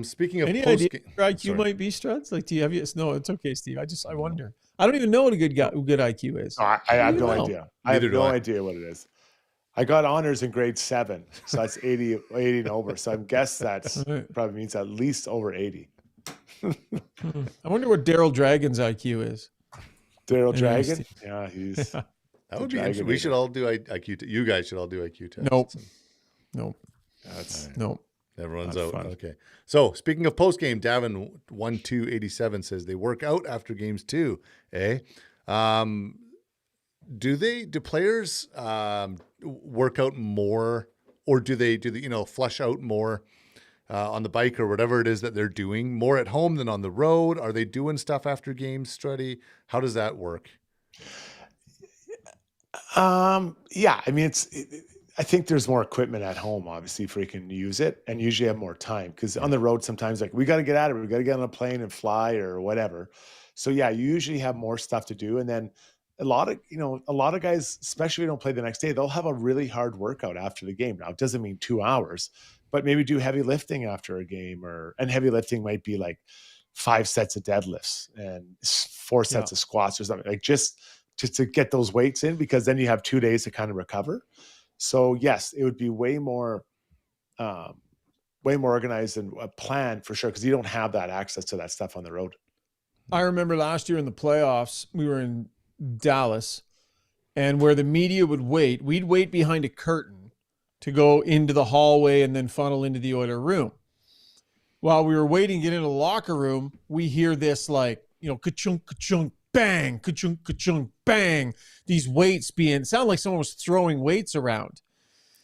Speaking of any idea what IQ might be, Struds? Like, do you have you? No, it's okay, Steve. I wonder. I don't even know what a good IQ is. No, I have no idea. I have no idea what it is. I got honors in grade 7, so that's 80 and over. So I guess that's probably means at least over 80. I wonder what Daryl Dragon's IQ is. Daryl Dragon? Yeah, he's. That would be interesting. We should all do IQ. You guys should all do IQ tests. Nope. That's nope. Everyone's Not out. fun. Okay. So speaking of post game, Davin 1287 says they work out after games too. Eh? Do players work out more, or do they flush out more on the bike or whatever it is that they're doing, more at home than on the road? Are they doing stuff after games, Struddy? How does that work? Yeah, I mean, I think there's more equipment at home, obviously, if we can use it, and usually have more time, because on the road sometimes, like, we got to get out of it, we got to get on a plane and fly or whatever. So yeah, you usually have more stuff to do, and then a lot of guys, especially if they don't play the next day, they'll have a really hard workout after the game. Now, it doesn't mean 2 hours, but maybe do heavy lifting after a game, and heavy lifting might be like 5 sets of deadlifts and 4 sets of squats or something, like just to get those weights in, because then you have 2 days to kind of recover. So yes, it would be way more organized and a plan for sure, because you don't have that access to that stuff on the road. I remember last year in the playoffs, we were in Dallas, and where the media would wait, we'd wait behind a curtain to go into the hallway and then funnel into the Oiler room. While we were waiting to get into the locker room, we hear this like, ka-chunk, ka-chunk, bang, ka-chunk, ka-chunk, bang. These weights sound like someone was throwing weights around.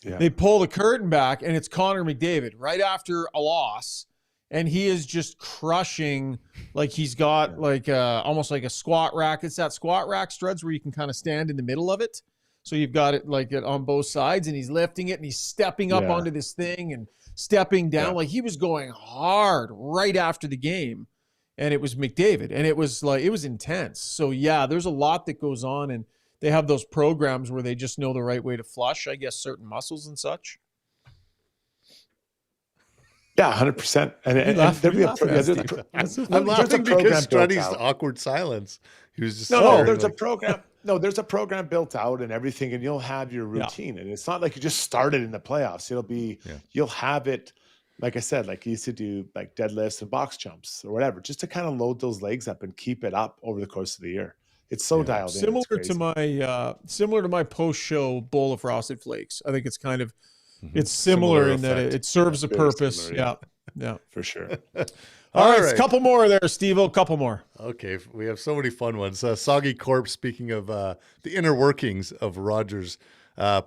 Yeah. They pull the curtain back, and it's Connor McDavid right after a loss, and he is just crushing, like he's got like almost like a squat rack. It's that squat rack, Struds, where you can kind of stand in the middle of it. So you've got it like it on both sides, and he's lifting it, and he's stepping up onto this thing and stepping down. Like he was going hard right after the game. And it was McDavid, and it was intense. So yeah, there's a lot that goes on, and they have those programs where they just know the right way to flush, I guess, certain muscles and such. Yeah, 100%. And I'm laughing because Struddy's awkward silence. He was just there's a program. No, there's a program built out and everything, and you'll have your routine, and it's not like you just started in the playoffs. You'll have it. Like I said, like you used to do like deadlifts and box jumps or whatever, just to kind of load those legs up and keep it up over the course of the year. It's so dialed in. Similar to my post-show bowl of Frosted Flakes. I think it's kind of it's similar in that it serves a purpose. Similar, yeah, for sure. All right, a couple more there, Steve-o. A couple more. Okay, we have so many fun ones. Soggy Corp, speaking of the inner workings of Rogers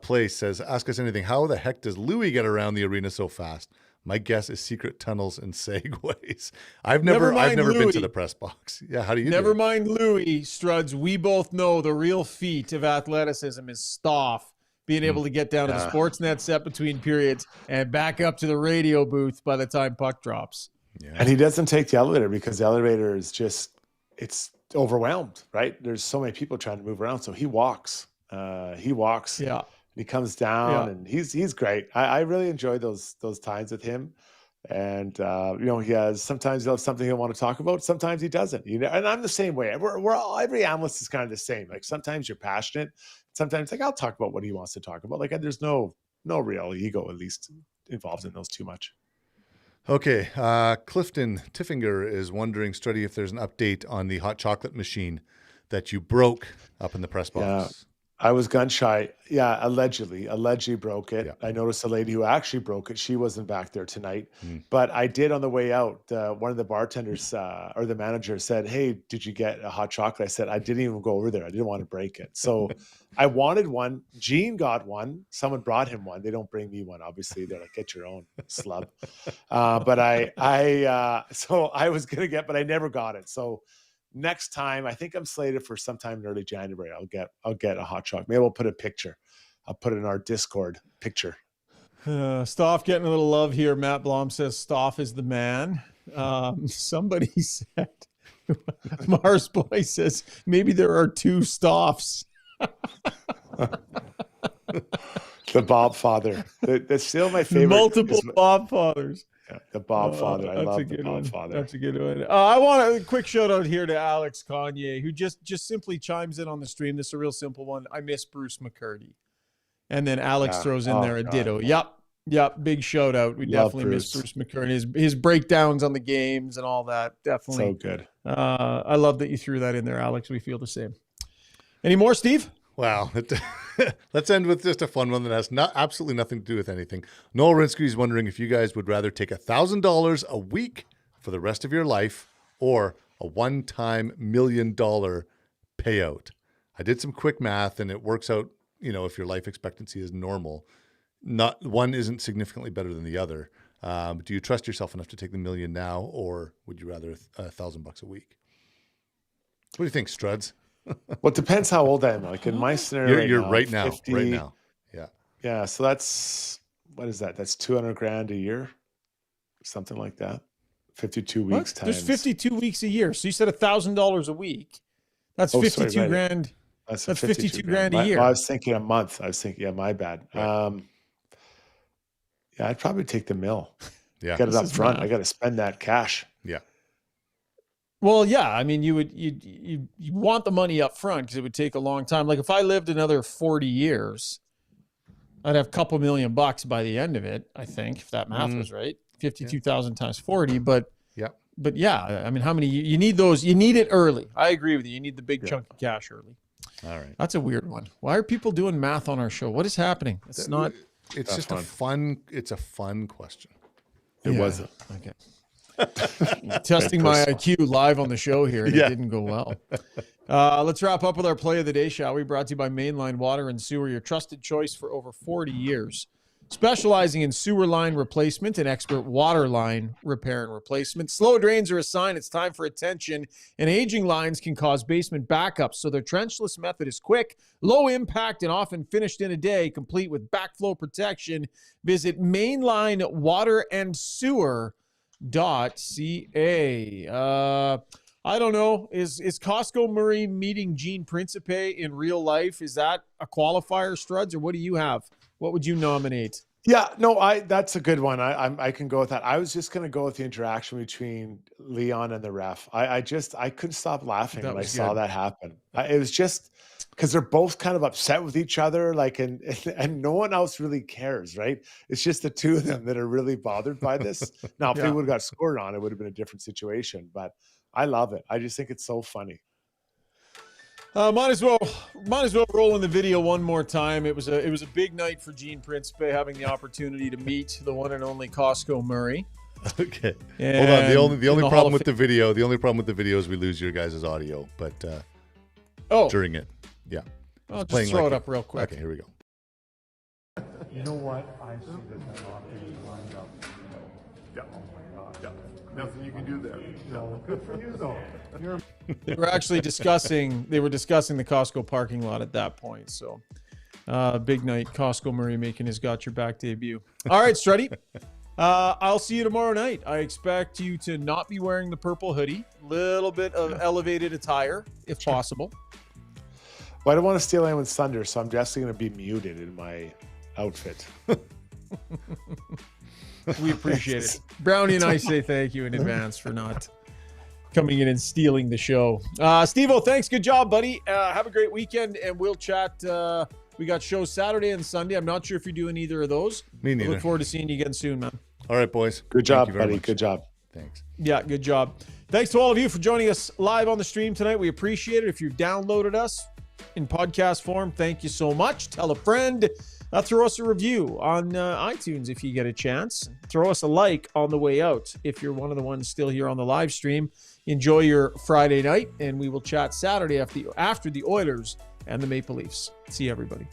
Place, says, "Ask us anything. How the heck does Louis get around the arena so fast? My guess is secret tunnels and segways." I've never been to the press box. Yeah, how do you? Never mind Louis, Struds. We both know the real feat of athleticism is Stoff being able to get down to the Sportsnet set between periods and back up to the radio booth by the time puck drops. Yeah. And he doesn't take the elevator because the elevator is it's overwhelmed, right? There's so many people trying to move around, so he walks. Yeah. He comes down and he's great. I really enjoy those times with him. And sometimes he'll have something he'll want to talk about. Sometimes he doesn't. And I'm the same way. Every analyst is kind of the same. Like sometimes you're passionate. Sometimes like I'll talk about what he wants to talk about. Like there's no real ego, at least, involved in those too much. Okay. Clifton Tiffinger is wondering, Struddy, if there's an update on the hot chocolate machine that you broke up in the press box. Yeah. I was gun shy. Yeah, allegedly broke it. Yeah. I noticed a lady who actually broke it. She wasn't back there tonight, but I did on the way out. One of the bartenders or the manager said, "Hey, did you get a hot chocolate?" I said, "I didn't even go over there. I didn't want to break it." So I wanted one. Gene got one. Someone brought him one. They don't bring me one. Obviously, they're like, "Get your own, slub." But so I was gonna get, but I never got it. So next time, I think I'm slated for sometime in early January. I'll get a hot chocolate. Maybe we'll put a picture. I'll put it in our Discord picture. Stoff getting a little love here. Matt Blom says Stoff is the man. Somebody said, Mars Boy says, maybe there are 2 Stoffs. The Bob Father. That's still my favorite. Multiple Bob Fathers. Yeah, the Bob Father. I love the Bob Father. That's a good one. I want a quick shout out here to Alex Kanye, who just simply chimes in on the stream. This is a real simple one. I miss Bruce McCurdy. And then Alex throws in there a ditto. Yep. Big shout out. We definitely miss Bruce McCurdy. His breakdowns on the games and all that. Definitely. So good. I love that you threw that in there, Alex. We feel the same. Any more, Steve? Wow. Let's end with just a fun one that has absolutely nothing to do with anything. Noel Rinsky is wondering if you guys would rather take $1,000 a week for the rest of your life or a one-time $1 million payout. I did some quick math, and it works out, if your life expectancy is normal, not one isn't significantly better than the other. Do you trust yourself enough to take the $1 million now, or would you rather $1,000 a week? What do you think, Struds? Well, it depends how old I am. Like in my scenario, You're right now. right now. Yeah. Yeah. So that's, what is that? That's $200,000 a year, something like that. 52 weeks times. There's 52 weeks a year. So you said $1,000 a week. That's 52 grand. That's 52 grand a year. I was thinking a month. Yeah, my bad. Right. Yeah, I'd probably take the mill. Yeah. Get it up front. I got to spend that cash. Yeah. Well, yeah. I mean, you want the money up front because it would take a long time. Like if I lived another 40 years, I'd have a couple $1 million by the end of it, I think, if that math was right. 52,000 times 40. But yeah, I mean, how many you need those? You need it early. I agree with you. You need the big chunk of cash early. All right. That's a weird one. Why are people doing math on our show? What is happening? It's not. It's just fun. It's a fun question. It wasn't. Okay. Testing my IQ live on the show here, and it didn't go well. Let's wrap up with our play of the day, shall we? Brought to you by Mainline Water and Sewer, your trusted choice for over 40 years. Specializing in sewer line replacement and expert water line repair and replacement. Slow drains are a sign it's time for attention, and aging lines can cause basement backups. So their trenchless method is quick, low impact, and often finished in a day, complete with backflow protection. Visit mainlinewaterandsewer.ca. I don't know. Is Costco Murray meeting Gene Principe in real life? Is that a qualifier, Struds, or what do you have? What would you nominate? Yeah, no, that's a good one. I can go with that. I was just going to go with the interaction between Leon and the ref. I couldn't stop laughing when I saw that happen. It was just because they're both kind of upset with each other, like, and no one else really cares, right? It's just the two of them that are really bothered by this. Now, if they would have got scored on, it would have been a different situation. But I love it. I just think it's so funny. Might as well roll in the video one more time. It was a big night for Gene Principe having the opportunity to meet the one and only Costco Murray. Okay. And hold on. The only problem with the video is we lose your guys' audio, but during it. Yeah. I'll just throw it up real quick. Okay, here we go. You know what? I see this often lined up. Yeah. Oh my God. Yeah. Nothing you can do there. No. Good for you though. They were discussing the Costco parking lot at that point. So big night. Costco Murray making his Got Your Back debut. All right, Struddy. I'll see you tomorrow night. I expect you to not be wearing the purple hoodie. Little bit of elevated attire, if possible. Well, I don't want to steal anyone's thunder, so I'm just going to be muted in my outfit. We appreciate it. Brownie and I say thank you in advance for not coming in and stealing the show. Steve-O, thanks. Good job, buddy. Have a great weekend, and we'll chat. We got shows Saturday and Sunday. I'm not sure if you're doing either of those. Me neither. I look forward to seeing you again soon, man. All right, boys. Good job, buddy. Good job. Thanks. Yeah, good job. Thanks to all of you for joining us live on the stream tonight. We appreciate it. If you downloaded us in podcast form, thank you so much. Tell a friend. Throw us a review on iTunes if you get a chance. Throw us a like on the way out if you're one of the ones still here on the live stream. Enjoy your Friday night, and we will chat Saturday after the Oilers and the Maple Leafs. See you, everybody.